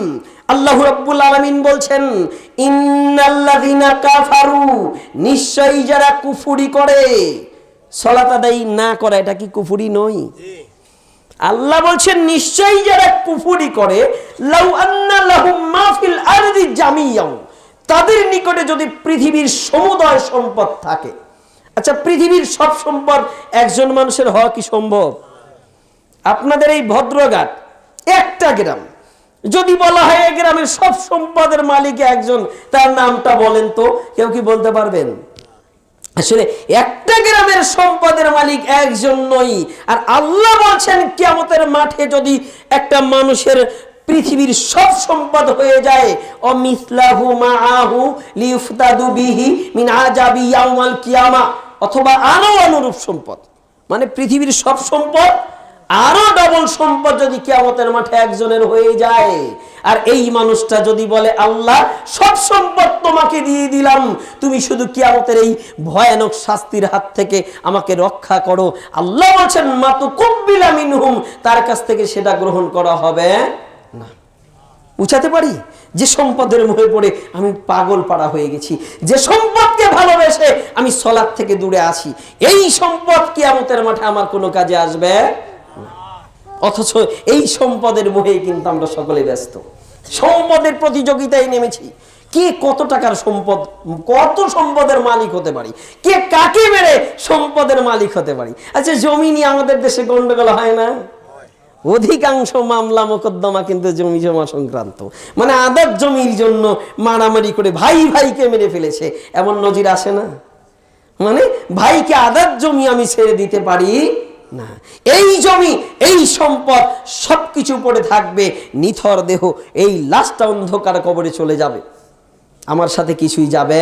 আল্লাহ রাব্বুল আলামিন বলছেন ইন্নাল্লাযিনা কাফারু, নিশ্চয়ই যারা কুফরি করে, সালাত আদায় না করে, এটা কি কুফরি নয়? আল্লাহ বলছেন নিশ্চয়ই যারা কুফরি করে, লাউ আন্না লাহুম মা ফিল আরদি জামিআন, তাদের নিকটে যদি পৃথিবীর সমুদয় সম্পদ থাকে। আচ্ছা পৃথিবীর সব সম্পদ একজন মানুষের হওয়া কি সম্ভব? আপনাদের এই ভদ্রঘাট একটা গ্রাম, যদি বলা হয় এই গ্রামের সব সম্পদের মালিক একজন, তার নামটা বলেন তো, কেউ কি বলতে পারবেন? আসলে একটা গ্রামের সম্পদের মালিক একজন নয়। আর আল্লাহ বলছেন কিয়ামতের মাঠে যদি একটা মানুষের পৃথিবীর সব সম্পদ হয়ে যায়, অমিসলাহু মাআহু লিইফতাদু বিহি মিন আযাবি ইয়াউমিল কিয়ামা, অথবা আরো অনুরূপ সম্পদ, মানে পৃথিবীর সব সম্পদ আরো ডবল সম্পদ যদি কিয়ামতের মাঠে একজনের হয়ে যায়, আর এই মানুষটা যদি বলে আল্লাহ সব সম্পদ তোমাকে দিয়ে দিলাম, তুমি শুধু কিয়ামতের এই ভয়ানক শাস্তির হাত থেকে আমাকে রক্ষা করো, আল্লাহ বলছেন মা তুকব্বিলা মিনহুম, তার কাছ থেকে সেটা গ্রহণ করা হবে না। বুঝাতে পারি? যে সম্পদের মোহে পড়ে আমি পাগল পাড়া হয়ে গেছি, যে সম্পদকে ভালোবেসে আমি সালাত থেকে দূরে আছি, এই সম্পদ কিয়ামতের মাঠে আমার কোনো কাজে আসবে। অথচ এই সম্পদের মোহে কিন্তু আমরা সকলে ব্যস্ত, সম্পদের প্রতিযোগিতায় নেমেছি। কে কত টাকার সম্পদ, কত সম্পদের মালিক হতে পারি, কে কাকে মেরে সম্পদের মালিক হতে পারি। আচ্ছা জমি নিয়ে আমাদের দেশে গন্ডগোল হয় না? অধিকাংশ মামলা মোকদ্দমা কিন্তু জমি জমা সংক্রান্ত, মানে আদার জমির জন্য মারামারি করে ভাই ভাইকে মেরে ফেলেছে, এমন নজির আসে না? মানে ভাইকে আদার জমি আমি ছেড়ে দিতে পারি না, এই জমি এই সম্পদ সবকিছু পড়ে থাকবে, নিথর দেহ এই লাশটা অন্ধকার কবরে চলে যাবে, আমার সাথে কিছুই যাবে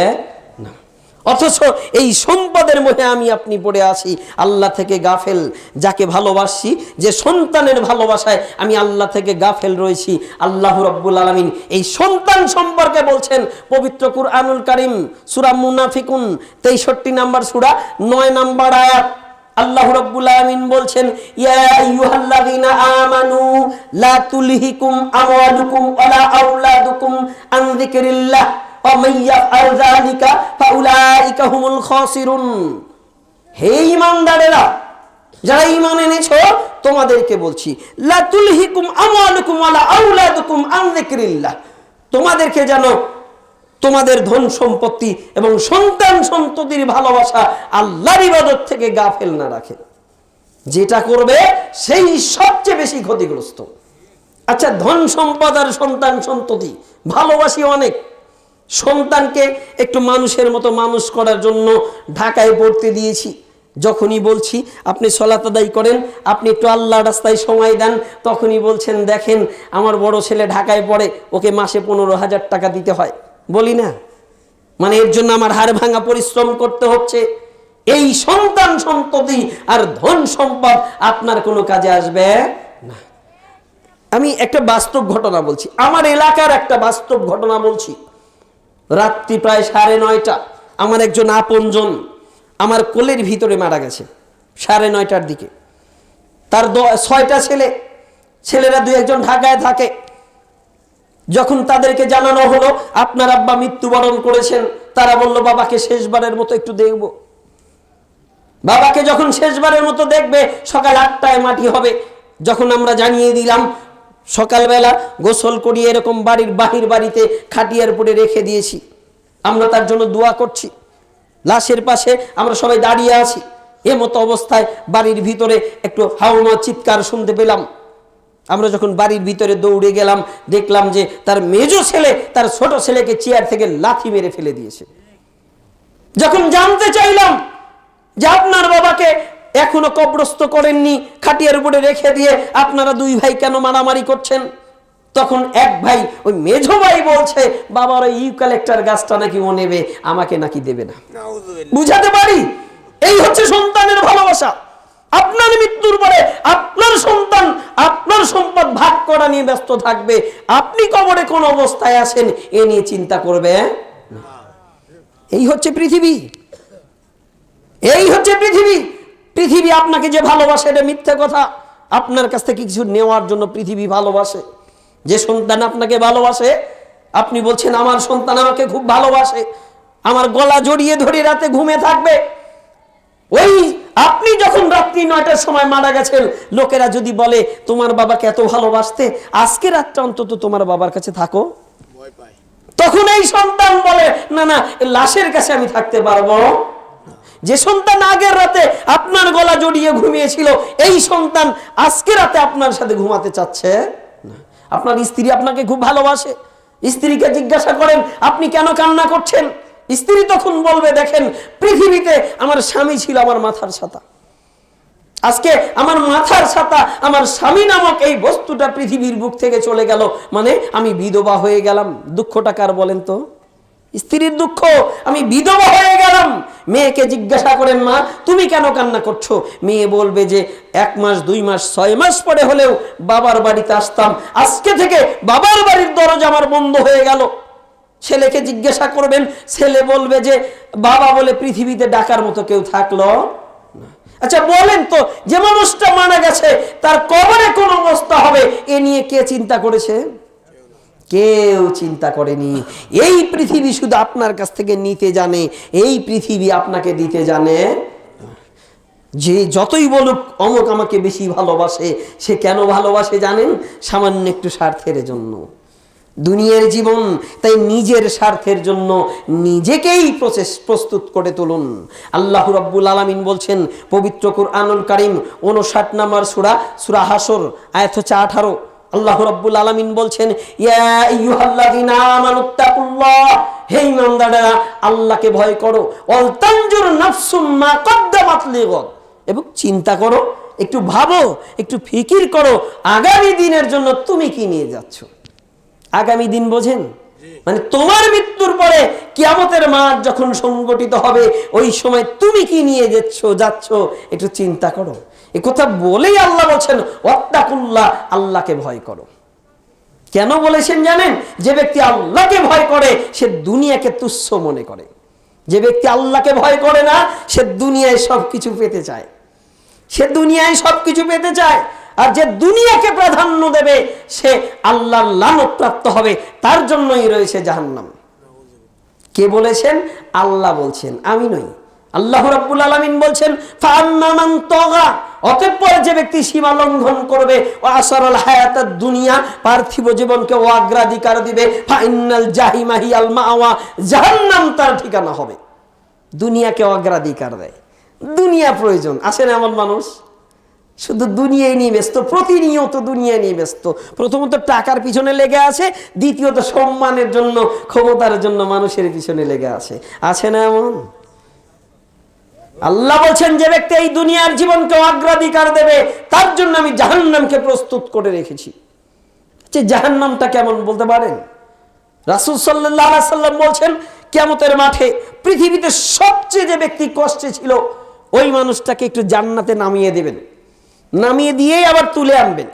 না। অথচ এই সম্পদের মোহে আমি আপনি পড়ে আছি, আল্লাহ থেকে গাফেল। যাকে ভালোবাসি, যে সন্তানের ভালোবাসায় আমি আল্লাহ থেকে গাফেল রয়েছি। আল্লাহ রাব্বুল আলামিন এই সন্তান সম্পর্কে বলছেন পবিত্র কুরআনুল কারীম সূরা মুনাফিকুন 63 নম্বর সূরা 9 নম্বর আয়াত। আল্লাহ রাব্বুল আলামিন বলছেন ইয়া আইয়ুহাল্লাযীনা আমানু লা তুলহিকুম আমওয়ালুকুম ওয়ালা আওলাদুকুম আন যিকরিল্লাহ ওয়া মান ইয়াফআল যালিকা ফাউলাইকা হুমুল খাসিরুন। হে ঈমানদারেরা, যারা ঈমান এনেছো, তোমাদেরকে বলছি লা তুলহিকুম আমওয়ালুকুম ওয়ালা আওলাদুকুম আন যিকরিল্লাহ, তোমাদেরকে যেন তোমাদের ধন সম্পত্তি এবং সন্তান সন্ততির ভালোবাসা আল্লাহর ইবাদত থেকে গাফেল না রাখে। যেটা করবে সেই সবচেয়ে বেশি ক্ষতিগ্রস্ত। আচ্ছা ধন সম্পদ আর সন্তান সন্ততি ভালোবাসি অনেক, সন্তানকে একটু মানুষের মতো মানুষ করার জন্য ঢাকায় পড়তে দিয়েছি। যখনই বলছি আপনি সালাত আদায় করেন, আপনি একটু আল্লাহর রাস্তায় সময় দেন, তখনই বলছেন দেখেন আমার বড় ছেলে ঢাকায় পড়ে, ওকে মাসে 15,000 টাকা দিতে হয়। বলি না, মানে এর জন্য আমার হাড় ভাঙা পরিশ্রম করতে হচ্ছে। এই সন্তান সন্ততি আর ধন সম্পদ আপনার কোনো কাজে আসবে না। আমি একটা বাস্তব ঘটনা বলছি, আমার এলাকার একটা বাস্তব ঘটনা বলছি। রাত্রি প্রায় 9:30, আমার একজন আপনজন আমার কোলের ভিতরে মারা গেছে 9:30টার দিকে। তার 6টা ছেলে, ছেলেরা 2-1জন ঢাকায় থাকে। যখন তাদেরকে জানানো হলো আপনার আব্বা মৃত্যুবরণ করেছেন, তারা বলল বাবাকে শেষবারের মতো একটু দেখব। বাবাকে যখন শেষবারের মতো দেখবে সকাল 8টায় মাটি হবে। যখন আমরা জানিয়ে দিলাম, সকালবেলা গোসল করিয়ে এরকম বাড়ির বাহির বাড়িতে খাটিয়ার উপরে রেখে দিয়েছি। আমরা তার জন্য দোয়া করছি। লাশের পাশে আমরা সবাই দাঁড়িয়ে আছি। এমতো অবস্থায় বাড়ির ভিতরে একটু হাওয়া চিৎকার শুনতে পেলাম। আমরা যখন বাড়ির ভিতরে দৌড়ে গেলাম, দেখলাম যে তার মেজো ছেলে তার ছোট ছেলেকে চেয়ার থেকে লাথি মেরে ফেলে দিয়েছে। যখন জানতে চাইলাম যে আপনার বাবাকে এখনো কবরস্থ করেননি, খাটিয়ার উপরে রেখে দিয়ে আপনারা 2 ভাই কেন মারামারি করছেন, তখন এক ভাই, ওই মেজো ভাই বলছে বাবার ওই ইউক্যালিপ্টাস গাছটা নাকি ও নেবে, আমাকে নাকি দেবে না। বুঝাতে পারি এই হচ্ছে সন্তানের ভালোবাসা। আপনার মৃত্যুর পরে আপনার সন্তান আপনার সম্পদ ভাগ করা নিয়ে ব্যস্ত থাকবে, আপনি কবরে কোন অবস্থায় আছেন এ নিয়ে চিন্তা করবে না। এই হচ্ছে পৃথিবী, এই হচ্ছে পৃথিবী। পৃথিবী আপনাকে যে ভালোবাসে এটা মিথ্যা কথা। আপনার কাছ থেকে কিছু নেওয়ার জন্য পৃথিবী ভালোবাসে। যে সন্তান আপনাকে ভালোবাসে, আপনি বলছেন আমার সন্তান আমাকে খুব ভালোবাসে, আমার গলা জড়িয়ে ধরে রাতে ঘুমে থাকবে। ওই আপনি যখন রাত্রি 9টার সময় মারা গেছেন, লোকেরা যদি বলে তোমার বাবাকে এত ভালোবাসতে, আজকে রাতটা অন্তত তোমার বাবার কাছে থাকো, তখন এই সন্তান বলে না না, লাশের কাছে আমি থাকতে পারবো। যে সন্তান আগের রাতে আপনার গলা জড়িয়ে ঘুমিয়েছিল, এই সন্তান আজকে রাতে আপনার সাথে ঘুমাতে চাচ্ছে না। আপনার স্ত্রী আপনাকে খুব ভালোবাসে, স্ত্রীকে জিজ্ঞাসা করেন আপনি কেন কান্না করছেন, স্ত্রী তখন বলবে দেখেন পৃথিবীতে আমার স্বামী ছিল আমার মাথার ছাতা, আজকে আমার মাথার ছাতা আমার স্বামী নামক এই বস্তুটা পৃথিবীর বুক থেকে চলে গেল, মানে আমি বিধবা হয়ে গেলাম। দুঃখটা কার বলেন তো? স্ত্রীর দুঃখ, আমি বিধবা হয়ে গেলাম। মেয়েকে জিজ্ঞাসা করেন মা তুমি কেন কান্না করছো, মেয়ে বলবে যে 1 মাস 2 মাস 6 মাস পরে হলেও বাবার বাড়িতে আসতাম, আজকে থেকে বাবার বাড়ির দরজা আমার বন্ধ হয়ে গেল। ছেলেকে জিজ্ঞাসা করবেন, ছেলে বলবে যে বাবা বলে পৃথিবীতে ডাকার মতো কেউ থাকলো না। আচ্ছা বলেন তো, যে মানুষটা মারা গেছে তার কবরে কোন অবস্থা হবে এ নিয়ে কে চিন্তা করেছে? কেউ চিন্তা করেনি। এই পৃথিবী শুধু আপনার কাছ থেকে নিতে জানে, এই পৃথিবী আপনাকে দিতে জানে। যে যতই বলুক অমুক আমাকে বেশি ভালোবাসে, সে কেন ভালোবাসে জানেন? সামান্য একটু স্বার্থের জন্য। দুনিয়ার জীবন, তাই নিজের স্বার্থের জন্য নিজেকেই প্রস্তুত করে তুলুন। আল্লাহ রাব্বুল আলামিন বলছেন পবিত্র কুরআনুল কারীম 59 নম্বর সূরা, সূরা হাসর, আয়াত হচ্ছে 18। আল্লাহ রাব্বুল আলামিন বলছেন ইয়া আইয়ুহাল্লাযিনা আমানুত্তাকুল্লাহ, হে ঈমানদারেরা আল্লাহকে ভয় করো, ওয়াল তানজুর নাফসুম মা কদ্দামাত লিগাদ, এবং চিন্তা করো, একটু ভাবো, একটু ফিকির করো আগামী দিনের জন্য তুমি কি নিয়ে যাচ্ছ। আগামী দিন বোঝেন? মানে তোমার মৃত্যুর পরে কিয়ামতের মাঠ যখন সংগঠিত হবে, ওই সময় তুমি কি নিয়ে যাচ্ছ একটু চিন্তা করো। এই কথা বলেই আল্লাহ বলছেন ওয়াত্তাকুল্লাহ, আল্লাহকে ভয় করো। কেন বলেছেন জানেন? যে ব্যক্তি আল্লাহকে ভয় করে সে দুনিয়াকে তুচ্ছ মনে করে। যে ব্যক্তি আল্লাহকে ভয় করে না সে দুনিয়ায় সবকিছু পেতে চায়, সে দুনিয়ায় সবকিছু পেতে চায়। আর যে দুনিয়াকে প্রাধান্য দেবে সে আল্লাহর লানত প্রাপ্ত হবে, তার জন্যই রয়েছে জাহান্নাম। কে বলেছেন? আল্লাহ বলছেন, আমি নই। আল্লাহ রাব্বুল আলামিন বলছেন ফাআম্মা মান তাগা, অতঃপর যে ব্যক্তি সীমা লঙ্ঘন করবে, ও আসরাল হায়াতাদ দুনিয়া, পার্থিব জীবনকে ও অগ্রাধিকার দিবে, ফাইনাল জাহিমা হিয়াল মাওয়া, জাহান্নাম তার ঠিকানা হবে। দুনিয়াকে অগ্রাধিকার দেয়, দুনিয়া প্রয়োজন। আসেন এমন মানুষ শুধু দুনিয়ায় নিয়ে ব্যস্ত, প্রতিনিয়ত দুনিয়া নিয়ে ব্যস্ত। প্রথমত টাকার পিছনে লেগে আছে, দ্বিতীয়ত সম্মানের জন্য, ক্ষমতার জন্য মানুষের পিছনে লেগে আছে। আছে না এমন? আল্লাহ বলছেন যে ব্যক্তি এই দুনিয়ার জীবনকে অগ্রাধিকার দেবে তার জন্য আমি জাহান্নামকে প্রস্তুত করে রেখেছি। যে জাহান্নামটা কেমন বলতে পারেন? রাসূল সাল্লাল্লাহু আলাইহি সাল্লাম বলছেন কিয়ামতের মাঠে পৃথিবীতে সবচেয়ে যে ব্যক্তি কষ্টে ছিল ওই মানুষটাকে একটু জান্নাতে নামিয়ে দেবেন, নামিয়ে দিয়ে আবার তুলে আনবেন,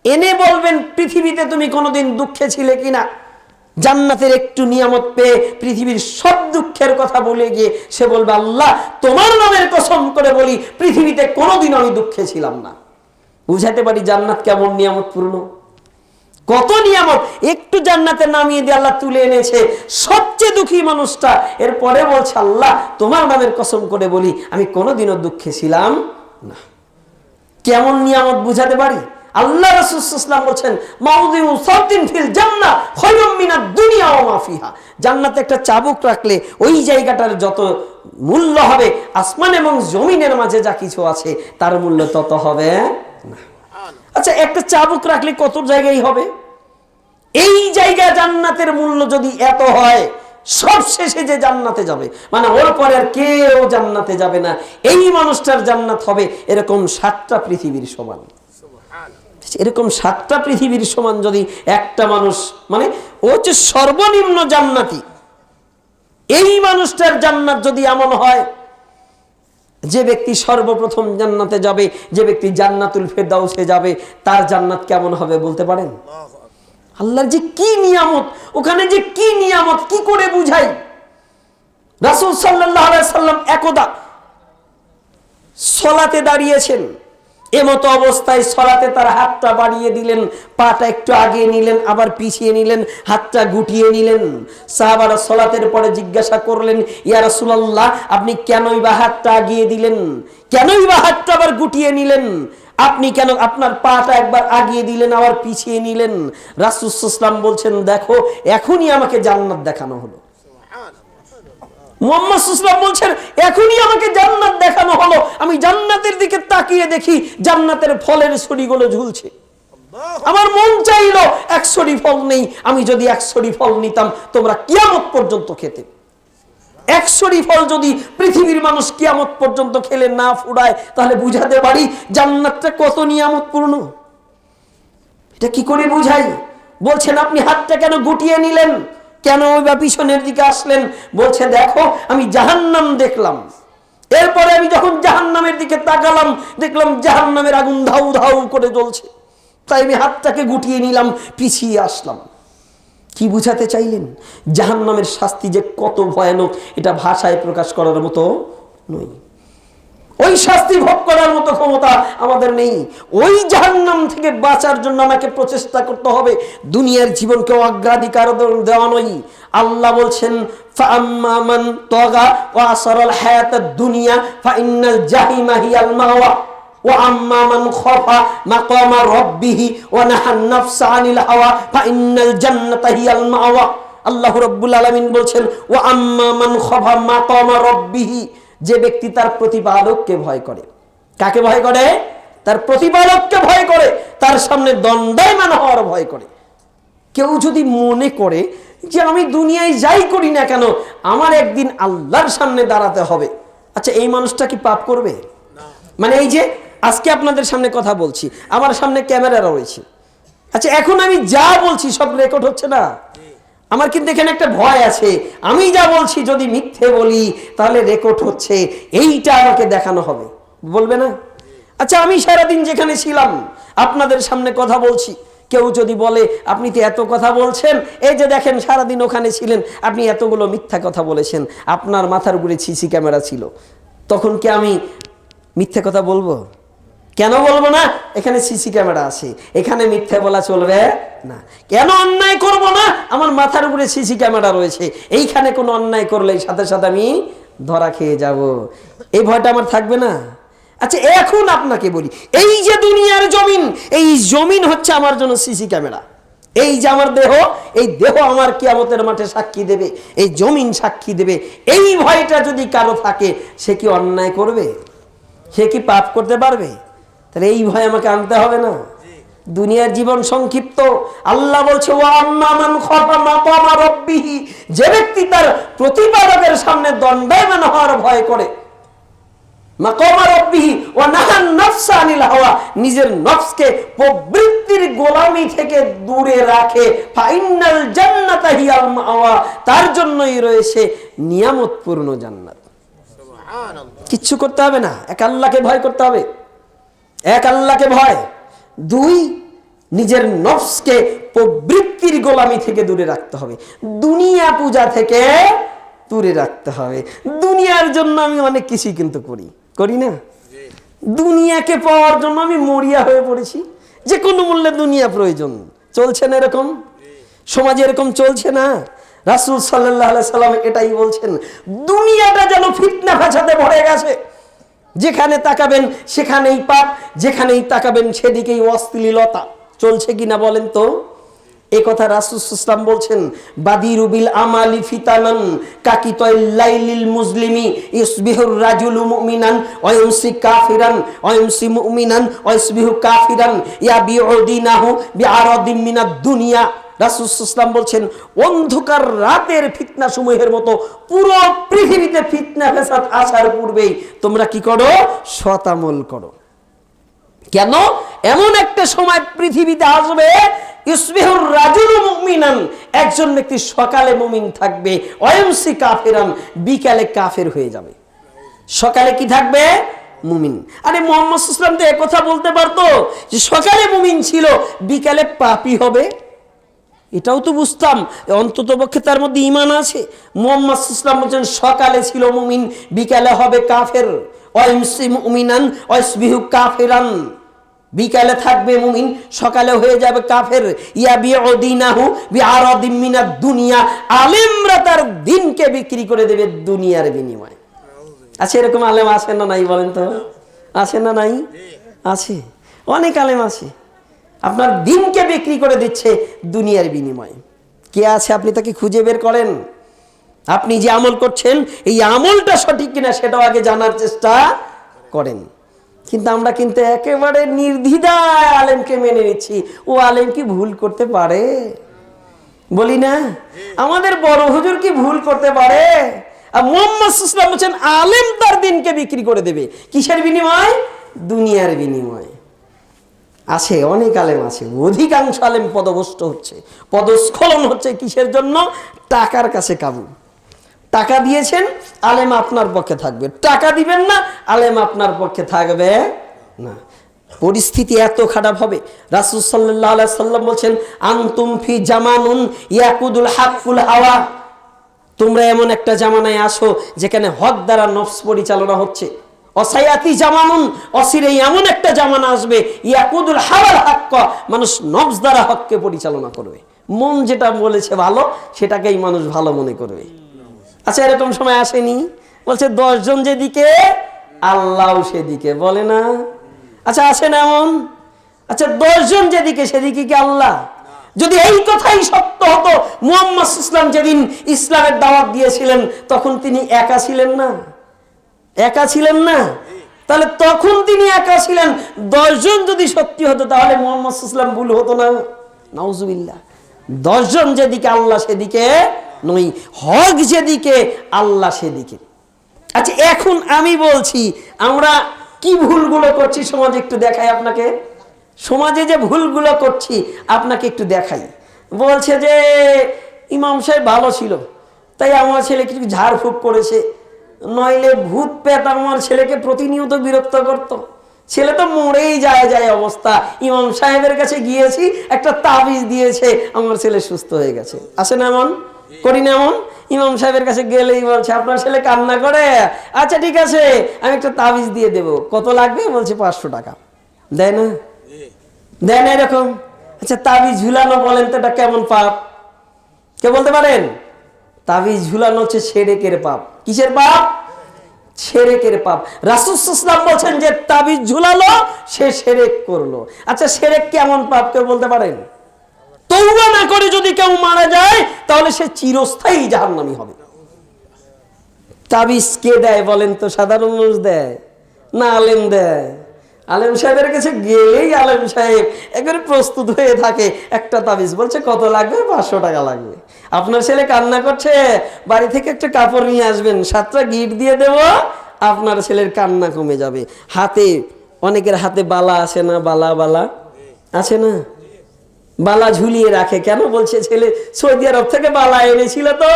এনে বলবেন পৃথিবীতে তুমি কোনোদিন দুঃখে ছিলে কিনা? জান্নাতের একটু নিয়ামত পেয়ে পৃথিবীর সব দুঃখের কথা বলে গিয়ে সে বলবে আল্লাহ তোমার নামের কসম করে বলি পৃথিবীতে কোনোদিন আমি দুঃখে ছিলাম না। বুঝাতে পারি জান্নাত কেমন নিয়ামত পূর্ণ, কত নিয়ামত। একটু জান্নাতে নামিয়ে দিয়ে আল্লাহ তুলে এনেছে সবচেয়ে দুঃখী মানুষটা, এরপরে বলছে আল্লাহ তোমার নামের কসম করে বলি আমি কোনোদিনও দুঃখে ছিলাম না। কেমন নিয়ামত বুঝাতে পারি? আল্লাহ রাসূল সাল্লাল্লাহু আলাইহি ওয়াসাল্লাম বলেন মাউযিউ সাওতিন ফিল জান্নাহ খায়রুম মিনাদ দুনিয়া ওয়া মা ফিহা। জান্নাতে একটা চাবুক রাখলে ওই জায়গাটার যত মূল্য হবে আসমান এবং জমিনের মাঝে যা কিছু আছে তার মূল্য তত হবে না। আচ্ছা একটা চাবুক রাখলে কত জায়গায় হবে? এই জায়গা জান্নাতের মূল্য যদি এত হয়, সব শেষে যে জান্নাতে যাবে মানে ওর পরে আর কেউ জান্নাতে যাবে না, এই মানুষটার জান্নাত হবে এরকম 7টা পৃথিবীর সমান। এরকম 7টা পৃথিবীর সমান যদি একটা মানুষ, মানে ও হচ্ছে সর্বনিম্ন জান্নাতি, এই মানুষটার জান্নাত যদি এমন হয়, যে ব্যক্তি সর্বপ্রথম জান্নাতে যাবে, যে ব্যক্তি জান্নাতুল ফেরদাউসে যাবে, তার জান্নাত কেমন হবে বলতে পারেন? আল্লাহর যে কি নিয়ামত, ওখানে যে কি নিয়ামত কি করে বুঝাই? রাসূল সাল্লাল্লাহু আলাইহি সাল্লাম একদা সালাতে দাঁড়িয়েছেন, এমতো অবস্থায় সালাতে তার হাতটা বাড়িয়ে দিলেন, পাটা একটু আগিয়ে নিলেন, আবার পিছিয়ে নিলেন, হাতটা গুটিয়ে নিলেন। সাহাবারা সালাতের পরে জিজ্ঞাসা করলেন ইয়া রাসূলুল্লাহ আপনি কেনই বা হাতটা আগিয়ে দিলেন, কেনই বা হাতটা আবার গুটিয়ে নিলেন, আপনি কেন আপনার পাটা একবার আগিয়ে দিলেন আবার পিছিয়ে নিলেন? রাসূল সাল্লাল্লাহু আলাইহি ওয়াসাল্লাম বলছেন দেখো এখনই আমাকে জান্নাত দেখানো হলো। মুহাম্মদ সাল্লাল্লাহু আলাইহি ওয়াসাল্লাম বলছেন এখনই আমাকে জান্নাত দেখানো হলো, আমি জান্নাতের দিকে তাকিয়ে দেখি জান্নাতের ফলের ছড়িগুলো ঝুলছে। আমার মন চাইলো 1 ছড়ি ফল নেই, আমি যদি 1 ছড়ি ফল নিতাম তোমরা কিয়ামত পর্যন্ত খেতে। 1 ছড়ি ফল যদি পৃথিবীর মানুষ কিয়ামত পর্যন্ত খেলে না ফুরায় তাহলে বুঝাতে পারি জান্নাতটা কত নিয়ামতপূর্ণ। এটা কি করে বুঝাই? বলছেন আপনি হাতটা কেন গুটিয়ে নিলেন, কেন ওই বা পিছনের দিকে আসলেন? বলছে দেখো আমি জাহান্নাম দেখলাম, এরপরে আমি যখন জাহান্নামের দিকে তাকালাম দেখলাম জাহান্নামের আগুন ধাউ ধাউ করে জ্বলছে, তাই আমি হাতটাকে গুটিয়ে নিলাম, পিছিয়ে আসলাম। কি বুঝাতে চাইলেন? জাহান্নামের শাস্তি যে কত ভয়ানক এটা ভাষায় প্রকাশ করার মতো নয়, ওই শাস্তি ভোগ করার মতো ক্ষমতা আমাদের নেই। ওই জাহান্নাম থেকে বাঁচার জন্য আমাকে প্রচেষ্টা করতে হবে, দুনিয়ার জীবনকে অগ্রাধিকার দেওয়া নয়। আল্লাহ বলছেন ফাআম্মা মান তাগা ওয়া আসরাল হায়াতাদ দুনিয়া ফাইন্নাল জাহিমা হিয়াল মাওয়া ওয়া আম্মা মান খাফা মাকামা রাব্বিহি ওয়া নাহান নাফসা আনিল হাওয়া ফাইন্নাল জান্নাতা হিয়াল মাওয়া। আল্লাহ রাব্বুল আলামিন বলছেন ওয়া আম্মা মান খাফা মাকামা রাব্বিহি, যে ব্যক্তি তার প্রতিপালককে ভয় করে। কাকে ভয় করে? তার প্রতিপালককে ভয় করে, তার সামনে দণ্ডায়মান হওয়ার ভয় করে। কেউ যদি মনে করে যে আমি দুনিয়ায় যাই করি না কেন আমার একদিন আল্লাহর সামনে দাঁড়াতে হবে, আচ্ছা এই মানুষটা কি পাপ করবে? মানে এই যে আজকে আপনাদের সামনে কথা বলছি, আমার সামনে ক্যামেরা রয়েছে, আচ্ছা এখন আমি যা বলছি সব রেকর্ড হচ্ছে না? আমার কিন্তু এখানে একটা ভয় আছে, আমি যা বলছি যদি মিথ্যে বলি তাহলে রেকর্ড হচ্ছে, এইটা আমাকে দেখানো হবে, বলবে না? আচ্ছা আমি সারাদিন যেখানে ছিলাম আপনাদের সামনে কথা বলছি, কেউ যদি বলে আপনি তো এত কথা বলছেন, এই যে দেখেন সারাদিন ওখানে ছিলেন আপনি এতগুলো মিথ্যা কথা বলেছেন, আপনার মাথার উপরে সিসি ক্যামেরা ছিল, তখন কি আমি মিথ্যে কথা বলবো? কেন বলবো না? এখানে সিসি ক্যামেরা আছে, এখানে মিথ্যে বলা চলবে না। কেন অন্যায় করব না? আমার মাথার উপরে সিসি ক্যামেরা রয়েছে, এইখানে কোনো অন্যায় করলে সাথে সাথে আমি ধরা খেয়ে যাব, এই ভয়টা আমার থাকবে না? আচ্ছা এখন আপনাকে বলি, এই যে দুনিয়ার জমিন, এই জমিন হচ্ছে আমার জন্য সিসি ক্যামেরা। এই যে আমার দেহ, এই দেহ আমার কিয়ামতের মাঠে সাক্ষী দেবে, এই জমিন সাক্ষী দেবে। এই ভয়টা যদি কারো থাকে সে কি অন্যায় করবে? সে কি পাপ করতে পারবে? তাহলে এই ভয় আমাকে আনতে হবে না। দুনিয়ার জীবন সংক্ষিপ্ত। আল্লাহ বলছে যে ব্যক্তি তার প্রতিপালকের সামনে দণ্ডায়মান হওয়ার ভয় করে, নিজের নফসকে প্রবৃত্তির গোলামি থেকে দূরে রাখে, তার জন্যই রয়েছে নিয়ামতপূর্ণ জান্নাত। কিচ্ছু করতে হবে না, এক আল্লাহকে ভয় করতে হবে, এক আল্লাহকে ভয়। দুই, নিজের নফসকে প্রবৃত্তির গোলামি থেকে দূরে রাখতে হবে, দুনিয়া পূজা থেকে দূরে রাখতে হবে। দুনিয়ার জন্য আমি অনেক কিছুই কিন্তু করি না। দুনিয়াকে পাওয়ার জন্য আমি মরিয়া হয়ে পড়েছি, যে কোনো মূল্যে দুনিয়া প্রয়োজন। চলছে না এরকম? সমাজে এরকম চলছে না? রাসূল সাল্লাল্লাহু আলাইহি সাল্লাম এটাই বলছেন, দুনিয়াটা যেন ফিতনা ফাসাদে ভরে গেছে। যেখানে তাকাবেন সেখানেই পাপ, যেখানেই তাকাবেন সেদিকেই অশ্লীলতা। চলছে কিনা বলেন তো? এই কথা রাসূল সাল্লাল্লাহু আলাইহি ওয়াসাল্লাম বলছেন, বাদিরু বিল আমালি ফিতানান কাকিতাইল লাইলিল মুসলিমি ইসবিহুর রাজুলু মুমিনান ওয়া ইউমসি কাফিরান ওয়া ইউমসি মুমিনান ওয়া ইসবিহু কাফিরান ইয়াবিউ দীনাহু বিআরাদিম মিনাদ দুনিয়া। রাসূল সাল্লাল্লাহু আলাইহি ওয়াসাল্লাম বলছেন, অন্ধকার রাতের ফিতনা সমূহের মতো পুরো পৃথিবীতে ফিতনা ফাসাদ আসার পূর্বেই তোমরা কি করো? সৎ আমল করো। কেন? এমন একটা সময় পৃথিবীতে আসবে, ইসবিহুর রাজুলু মুমিনান, একজন ব্যক্তি সকালে মুমিন থাকবে, ওয়ায়ুমসি কাফিরান, বিকালে কাফের হয়ে যাবে। সকালে কি থাকবে? মুমিন। আরে মুহাম্মদ সাল্লাল্লাহু আলাইহি ওয়াসাল্লাম তো একথা বলতে পারতো যে সকালে মুমিন ছিল, বিকালে পাপী হবে। এটাও তো বুঝতাম, অন্ততপক্ষে তার মধ্যে ঈমান আছে। মুহাম্মদ সাল্লাল্লাহু আলাইহি ওয়াসাল্লাম বলেন সকালে ছিল মুমিন, বিকালে হবে কাফের। ওয়ায়ুমসি মুমিনান ওয়াসবিহু কাফিরান, বিকালে থাকবে মুমিন, সকালে হয়ে যাবে কাফের। ইয়াবিউ দীনাহু বিআরাদিম মিনাদ দুনিয়া, আলেমরা তার দিনকে বিক্রি করে দেবে দুনিয়ার বিনিময়ে। আছে এরকম আলেম? আছে না নাই বলেন তো? আছে না নাই? আছে, অনেক আলেম আছে, আপনার দিনকে বিক্রি করে দিচ্ছে দুনিয়ার বিনিময়ে। কে আছে? আপনি তাকে খুঁজে বের করেন। আপনি যে আমল করছেন এই আমলটা সঠিক কিনা সেটাও আগে জানার চেষ্টা করেন। কিন্তু আমরা কিন্তু একেবারে নির্দ্বিধায় আলেমকে মেনে নিচ্ছি। ও আলেম কি ভুল করতে পারে? বলি না, আমাদের বড় হুজুর কি ভুল করতে পারে? আর মুহাম্মদ সাল্লাল্লাহু আলাইহি ওয়াসাল্লাম বলেছেন আলেম তার দিনকে বিক্রি করে দেবে। কিসের বিনিময়? দুনিয়ার বিনিময়। আছে, অনেক আলেম আছে, অধিকাংশ আলেম পদভ্রষ্ট হচ্ছে, পদস্খলন হচ্ছে। কিসের জন্য? টাকার কাছে কাবু। টাকা দিয়েছেন, আলেম আপনার পক্ষে থাকবে, টাকা দিবেন না, আলেম আপনার পক্ষে থাকবে না। পরিস্থিতি এত খারাপ হবে। রাসূল সাল্লাল্লাহু আলাইহি সাল্লাম বলেন, আনতুম ফি জামানুন ইয়াকুদুল হাক্কুল হাওয়া, তোমরা এমন একটা জামানায় আসো যেখানে হক দ্বারা নফস পরিচালনা হচ্ছে। অসায়াতি জামানুন, অচিরে এমন একটা জামানা আসবে ইয়াকুদুল হাওয়াল হাক্ক, মানুষ নফস দ্বারা হককে পরিচালনা করবে। মন যেটা বলেছে ভালো সেটাকেই মানুষ ভালো মনে করবে। আচ্ছা, এরকম সময় আসেনি? বলছে 10 জন যেদিকে আল্লাহ সেদিকে, বলে না? আচ্ছা, আসে না এমন? আচ্ছা, 10 জন যেদিকে সেদিকে কি আল্লাহ? যদি এই কথাই সত্য হতো, মুহাম্মদ সাল্লাল্লাহু আলাইহি ওয়াসাল্লাম যেদিন ইসলামের দাওয়াত দিয়েছিলেন তখন তিনি একা ছিলেন না? একা ছিলেন না? তাহলে তখন তিনি একা ছিলেন। 10 জন যদি সত্যি হতো তাহলে মুহাম্মদ সাল্লাল্লাহু আলাইহি ওয়াসাল্লাম ভুল হতো না? নাউজুবিল্লাহ। 10 জন যেদিকে আল্লাহ সেদিকে নয়, হক যেদিকে আল্লাহ সেদিকে। আচ্ছা, এখন আমি বলছি আমরা কি ভুলগুলো করছি সমাজে একটু দেখাই আপনাকে। সমাজে যে ভুলগুলো করছি আপনাকে একটু দেখাই। বলছে যে ইমাম সাহেব ভালো ছিল তাই আমার ছেলে কিছু ঝাড়ফুঁক করেছে, নইলে ভূত পেট আমার ছেলেকে প্রতিনিয়ত বিরক্ত করত। ছেলে তো মরেই যায় অবস্থা, ইমাম সাহেবের কাছে গিয়েছি, একটা তাবিজ দিয়েছে, আমার ছেলে সুস্থ হয়ে গেছে। আসে না এমন? করি না এমন? ইমাম সাহেবের কাছে গেলেই বলছে আপনার ছেলে কান্না করে, আচ্ছা ঠিক আছে আমি একটা তাবিজ দিয়ে দেব, কত লাগবে? বলছে 500 টাকা। দেয় না? দেয় না এরকম? আচ্ছা, তাবিজ ঝুলানো বলেন তো এটা কেমন পাপ? কে বলতে পারেন? তাবিজ ঝুলানো হচ্ছে শিরকের পাপ। কিসের পাপ? শিরকের পাপ। রাসূল সাল্লাল্লাহু আলাইহি ওয়াসাল্লাম বলেন যে তাবিজ ঝুলালো সে শিরক করলো। আচ্ছা, শিরক কেমন পাপ কেউ বলতে পারেন? তওবা না করে যদি কেউ মারা যায় তাহলে সে চিরস্থায়ী জাহান্নামী হবে। তাবিজ কে দেয় বলেন তো? সাধারণ মানুষ দেয় না আলেম দেয়? আলেম সাহেবের কাছে গেলেই আলেম সাহেব একবারে প্রস্তুত হয়ে থাকে। একটা তাবিজ বলছে কত লাগবে, 500 টাকা লাগবে। আপনার ছেলে কান্না করছে, বাড়ি থেকে একটা কাপড় নিয়ে আসবেন, 7টা গিট দিয়ে দেব, আপনার ছেলের কান্না কমে যাবে। হাতে, অনেকের হাতে বালা আছে না, বালা বালা আছে না, বালা ঝুলিয়ে রাখে কেন? বলছে ছেলে সৌদি আরব থেকে বালা এনেছিল তো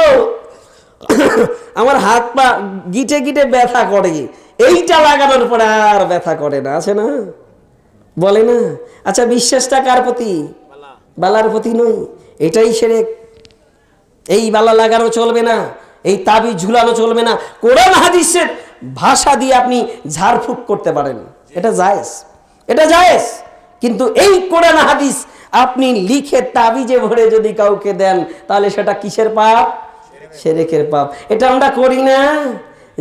আমার হাত পা গিটে গিটে ব্যথা করে, এইটা লাগানোর পরে আর ব্যথা করে না, আছে না, বলে না? আচ্ছা, বিশ্বাসটা কার প্রতি? বালার প্রতি নয়, এটাই শিরক। এই বালা লাগানো চলবে না, এই তাবিজ ঝুলানো চলবে না। কোরআন হাদিসের ভাষা দিয়ে আপনি ঝাড়ফুঁক করতে পারেন, এটা জায়েজ, এটা জায়েজ। কিন্তু এই কোরআন হাদিস আপনি লিখে তাবিজে ভরে যদি কাউকে দেন, তাহলে সেটা কিসের পাপ? শিরকের পাপ। এটা আমরা করি না?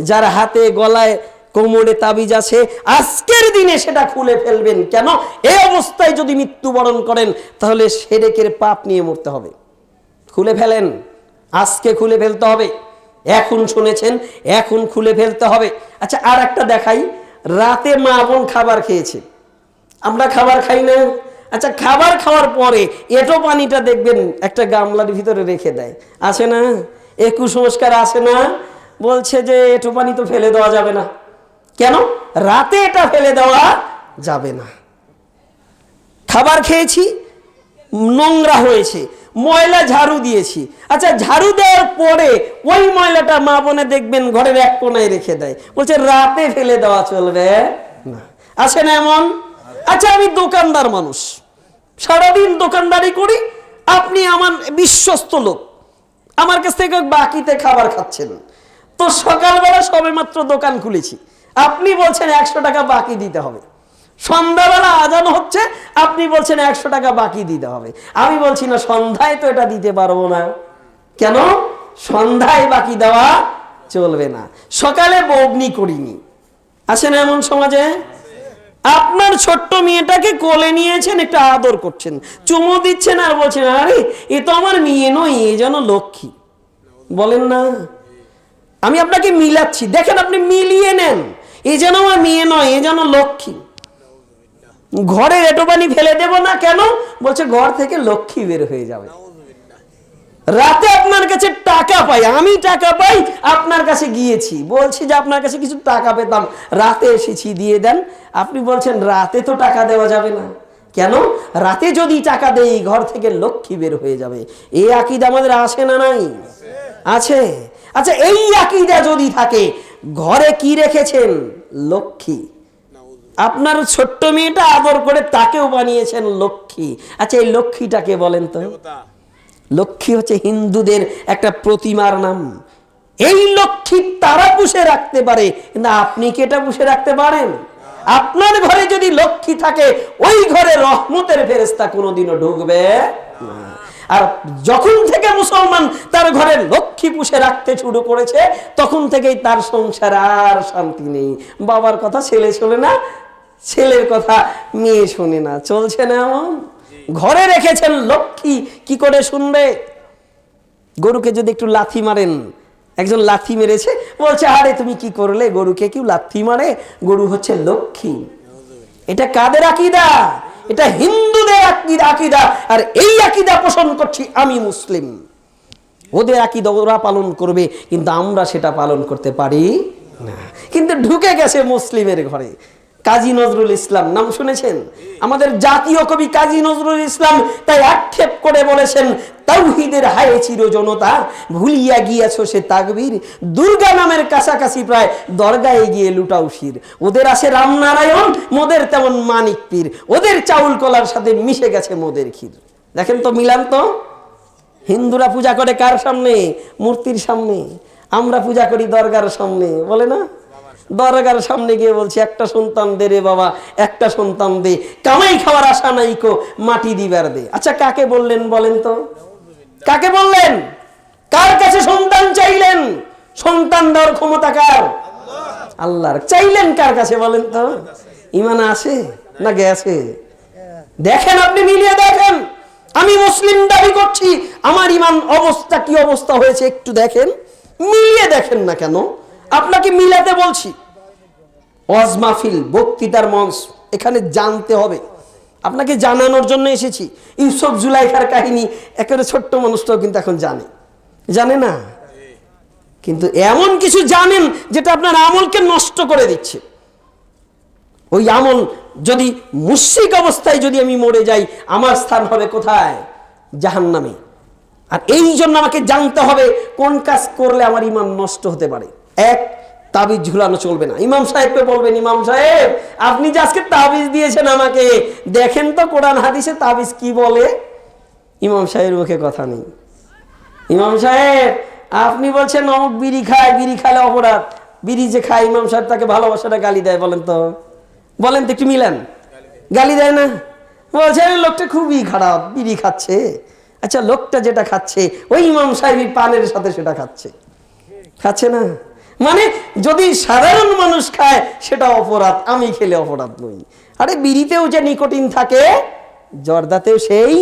যার হাতে গলায় কোমরে তাবিজ আছে, আজকের দিনে সেটা খুলে ফেলবেন। কেন? এই অবস্থায় যদি মৃত্যুবরণ করেন, তাহলে শিরকের পাপ নিয়ে মরতে হবে। খুলে ফেলেন, আজকে খুলে ফেলতে হবে। এখন শুনেছেন, এখন খুলে ফেলতে হবে। আচ্ছা, আর একটা দেখাই। রাতে মা বোন খাবার খেয়েছে, আমরা খাবার খাই না? আচ্ছা, খাবার খাওয়ার পরে এঁটো পানিটা দেখবেন একটা গামলার ভিতরে রেখে দেয়, আছে না? কুসংস্কার আছে না? বলছে যে এঁটো পানি তো ফেলে দেওয়া যাবে না। কেন? রাতে এটা ফেলে দেওয়া যাবে না। খাবার খেয়েছি, নোংরা হয়েছে, ময়লা ঝাড়ু দিয়েছি। আচ্ছা, ঝাড়ু দেওয়ার পরে ওই ময়লাটা মা বোনে দেখবেন ঘরের এক কোনায় রেখে দেয়, বলছে রাতে ফেলে দেওয়া চলবে না, আছে না এমন? আচ্ছা, আমি দোকানদার মানুষ, সারাদিন দোকানদারি করি, আপনি আমার বিশ্বস্ত লোক, আমার কাছ থেকে বাকিতে খাবার খাচ্ছেন। তো সকালবেলা সবে মাত্র দোকান খুলেছি, আপনি বলছেন 100 টাকা বাকি দিতে হবে। সন্ধ্যাবেলা আজান হচ্ছে, আপনি বলছেন 100 টাকা বাকি দিতে হবে। আমি বলছি না, সন্ধ্যায় তো এটা দিতে পারবো না। কেন? সন্ধ্যায় বাকি দেওয়া চলবে না, সকালে বগ্নি করিনি, আছে না এমন সমাজে? আপনার ছোট্ট মেয়েটাকে কোলে নিয়েছেন, একটা আদর করছেন, চুমু দিচ্ছেন, আর বলছেন আরে এ তো আমার মেয়ে নয়, এ যেন লক্ষ্মী। বলেন না? আমি আপনাকে মিলাচ্ছি, দেখেন, আপনি মিলিয়ে নেন, এ যেন আমার মেয়ে নয়, এ যেন লক্ষ্মী। ঘরে এঁটো পানি ফেলে দেব না, কেন? বলছে ঘর থেকে লক্ষ্মী বের হয়ে যাবে। রাতে আপনার কাছে টাকা পাই, আমি টাকা পাই, আপনার কাছে গিয়েছি, বলছি যে আপনার কাছে কিছু টাকা পেতাম, রাতে এসেছি, দিয়ে দেন। আপনি বলছেন রাতে তো টাকা দেওয়া যাবে না। কেন? রাতে যদি টাকা দেই ঘর থেকে লক্ষ্মী বের হয়ে যাবে। এই আকীদা আমাদের আছে না নাই? আছে। আচ্ছা, এই আকীদা যদি থাকে, ঘরে কি রেখেছেন? লক্ষ্মী। আপনার ছোট্ট মেয়েটা আদর করে তাকেও বানিয়েছেন লক্ষ্মী। আচ্ছা, এই লক্ষ্মীটাকে বলেন তো? লক্ষ্মী হচ্ছে হিন্দুদের একটা প্রতিমার নাম। এই লক্ষ্মী তারা পুষে রাখতে পারে, কিন্তু আপনি কি এটা পুষে রাখতে পারেন? আপনার ঘরে যদি লক্ষ্মী থাকে, ওই ঘরে রহমতের ফেরেশতা কোনোদিনও ঢুকবে না। আর যখন থেকে মুসলমান তার ঘরে লক্ষ্মী পুষে রাখতে শুরু করেছে, তখন থেকেই তার সংসার আর শান্তি নেই। বাবার কথা ছেলে শোনে না, ছেলের কথা মেয়ে শোনে না, চলছে না এমন? ঘরে রেখেছেন লক্ষ্মী, কি করে শুনবে? গরুকে যদি একটু লাথি মারেন, একজন লাথি মেরেছে, বলছে আরে তুমি কি করলে, গরুকে কেউ লাথি মারে, গরু হচ্ছে লক্ষ্মী। এটা কাদের আকীদা? এটা হিন্দুদের আকীদা। আর এই আকীদা পোষণ করছি আমি মুসলিম। ওদের আকীদা ওরা পালন করবে, কিন্তু আমরা সেটা পালন করতে পারি না। কিন্তু ঢুকে গেছে মুসলিমের ঘরে। কাজী নজরুল ইসলাম নাম শুনেছেন? আমাদের জাতীয় কবি কাজী নজরুল ইসলাম তাই আক্ষেপ করে বলেছেন, তাওহীদের হায় চির জনতা, ভুলিয়া গিয়েছো সে তাকবীর, দুর্গা নামের কাছাকাছি প্রায় দরগায় গিয়ে লুটাও শির। ওদের আছে রামনারায়ণ, মোদের তেমন মানিক পীর, ওদের চাউল কলার সাথে মিশে গেছে মোদের ক্ষীর। দেখেন তো মিলান তো। হিন্দুরা পূজা করে কার সামনে? মূর্তির সামনে। আমরা পূজা করি দরগার সামনে, বলে না? দরগার সামনে গিয়ে বলছি একটা সন্তান দে রে বাবা, একটা সন্তান দে, কামাই খাওয়ার আশা নাই কো, মাটি দিবার দে। আচ্ছা, কাকে বললেন বলেন তো? কাকে বললেন? কার কাছে সন্তান চাইলেন? সন্তান দেওয়ার ক্ষমতা কার? আল্লাহর। চাইলেন কার কাছে বলেন তো? ঈমান আছে না গেছে? দেখেন, আপনি মিলিয়ে দেখেন। আমি মুসলিম দাবি করছি, আমার ঈমান অবস্থা কি অবস্থা হয়েছে একটু দেখেন, মিলিয়ে দেখেন না কেন? আপনাকে মিলাতে বলছি। ওয়াজ মাহফিল, বক্তৃতার মঞ্চ, এখানে জানতে হবে, আপনাকে জানানোর জন্য এসেছি। ইউসুফ জুলাইখার কাহিনী একেবারে ছোট্ট মানুষটাও কিন্তু এখন জানে না, কিন্তু এমন কিছু জানেন যেটা আপনার আমলকে নষ্ট করে দিচ্ছে। ওই আমল যদি মুশরিক অবস্থায় যদি আমি মরে যাই, আমার স্থান হবে কোথায়? জাহান্নামে। আর এই জন্য আমাকে জানতে হবে কোন কাজ করলে আমার ঈমান নষ্ট হতে পারে। এক, তাবিজ ঝুলানো চলবে না। ইমাম সাহেবকে বলবেন, ইমাম সাহেব আপনি যে আজকে তাবিজ দিয়েছেন আমাকে, দেখেন তো কোরআন হাদিসে তাবিজ কি বলে। ইমাম সাহেবের মুখে কথা নেই। ইমাম সাহেব আপনি বলছেন অমুক বিড়ি খায়, বিড়ি খালে অপরাধ, বিড়ি যে খায় ইমাম সাহেব তাকে ভালোবাসাটা গালি দেয়, বলেন তো একটু মিলান। গালি দেয় না? বলছে লোকটা খুবই খারাপ, বিড়ি খাচ্ছে। আচ্ছা, লোকটা যেটা খাচ্ছে ওই ইমাম সাহেব পানের সাথে সেটা খাচ্ছে না? মানে যদি সাধারণ মানুষ খায় সেটা অপরাধ, আমি খেলে অপরাধ নই। আরে বিড়িতেও যে নিকোটিন থাকে, জর্দাতেও সেই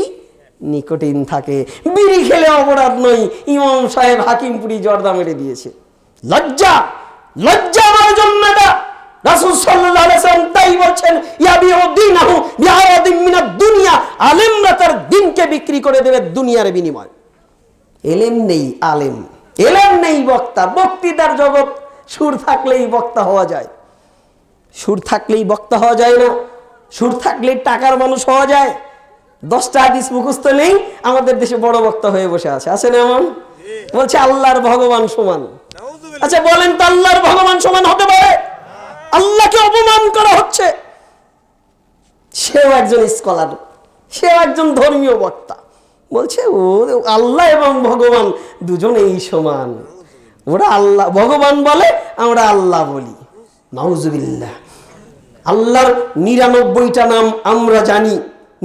নিকোটিন থাকে, বিড়ি খেলে অপরাধ নই। ইমাম সাহেব হাকিমপুরি জর্দা মেরে দিয়েছে। লজ্জা আমার জন্য এটা। রাসূল সাল্লাল্লাহু আলাইহি ওয়াসাল্লাম তাই বলছেন, ইয়াবিউদ্দিনাহু বিআরাদিন মিনাদ দুনিয়া, আলেমরা তার দ্বীনকে বিক্রি করে দেবে দুনিয়ার বিনিময়। এলেম নেই আলেম, এলেম নেই বক্তা। বক্তৃতার জগৎ সুর থাকলেই বক্তা হওয়া যায়, সুর থাকলেই বক্তা হওয়া যায় না। সুর থাকলেই টাকার মানুষ হওয়া যায়। 10টা হাদিস মুখস্থ নেই, আমাদের দেশে বড় বক্তা হয়ে বসে আছে না? এমন বলছে আল্লাহর ভগবান সমান। আচ্ছা বলেন তো আল্লাহর ভগবান সমান হতে পারে? আল্লাহকে অপমান করা হচ্ছে। সেও একজন স্কলার, সেও একজন ধর্মীয় বক্তা, বলছে ও আল্লাহ এবং ভগবান দুজনেই সমান। ওরা আল্লাহ ভগবান বলে, আমরা আল্লাহ বলি। নাউজুবিল্লাহ। আল্লাহর 99টা নাম আমরা জানি,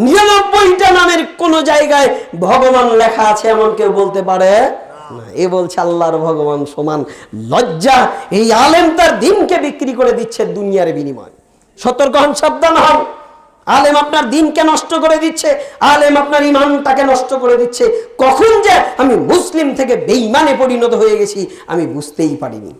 99টা নামের কোন জায়গায় ভগবান লেখা আছে এমন কেউ বলতে পারে না। এ বলছে আল্লাহর ভগবান সমান। লজ্জা! এই আলেম তার দ্বীনকে বিক্রি করে দিচ্ছে দুনিয়ার বিনিময়। সতর্ক হন, সাবধান হন। আলেম আপনার দ্বীনকে নষ্ট করে দিচ্ছে, আলেম আপনার ঈমানটাকে নষ্ট করে দিচ্ছে। কখন যে আমি মুসলিম থেকে বেঈমানে পরিণত হয়ে গেছি আমি বুঝতেই পারিনি।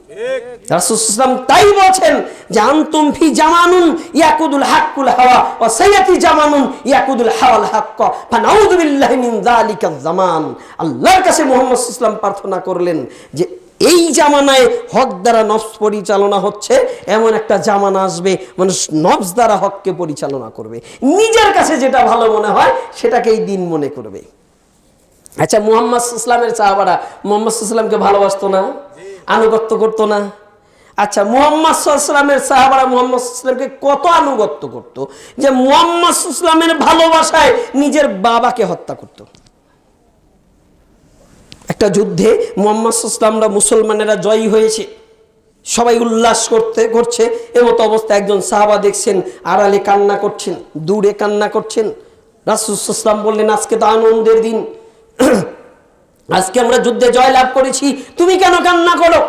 রাসূল সাল্লাল্লাহু আলাইহি ওয়াসাল্লাম তাই বলেন যে আনতুম ফি জামানুন ইয়াকুদুল হাক্কুল হাওয়া ওয়া সায়াতি জামানুন ইয়াকুদুল হাওয়াল হাক্ক ফানাউযু বিল্লাহি মিন যালিকাজ জামান। আল্লাহর কাছে মুহাম্মদ সাল্লাল্লাহু আলাইহি ওয়াসাল্লাম প্রার্থনা করলেন যে এই জামানায় হক দ্বারা নফস পরিচালনা হচ্ছে, এমন একটা জামানা আসবে মানুষ নফস দ্বারা হককে পরিচালনা করবে, নিজের কাছে যেটা ভালো মনে হয় সেটাকেই দিন মনে করবে। আচ্ছা, মুহাম্মদ সাল্লাল্লাহু আলাইহি ওয়াসাল্লামের সাহাবারা মুহাম্মদ সাল্লাল্লাহু আলাইহি ওয়াসাল্লামকে ভালোবাসতো না? আনুগত্য করতো না? আচ্ছা, মুহাম্মদ সাল্লাল্লাহু আলাইহি ওয়াসাল্লামের সাহাবারা মুহাম্মদ সাল্লাল্লাহু আলাইহি ওয়াসাল্লামকে কত আনুগত্য করত যে মুহাম্মদ সাল্লাল্লাহু আলাইহি ওয়াসাল্লামের ভালোবাসায় নিজের বাবাকে হত্যা করত। একটা যুদ্ধে মুহাম্মদ সাল্লাল্লাহু আলাইহি ওয়াসাল্লাম মুসলমানেরা জয়ী হয়েছে, সবাই উল্লাস করছে। এমত অবস্থা একজন সাহাবা দেখছেন আড়ালে কান্না করছেন, দূরে কান্না করছেন। রাসূল সাল্লাল্লাহু আলাইহি ওয়াসাল্লাম বললেন, আজকে তো আনন্দের দিন, আজকে আমরা যুদ্ধে জয়লাভ করেছি, তুমি কেন কান্না করো?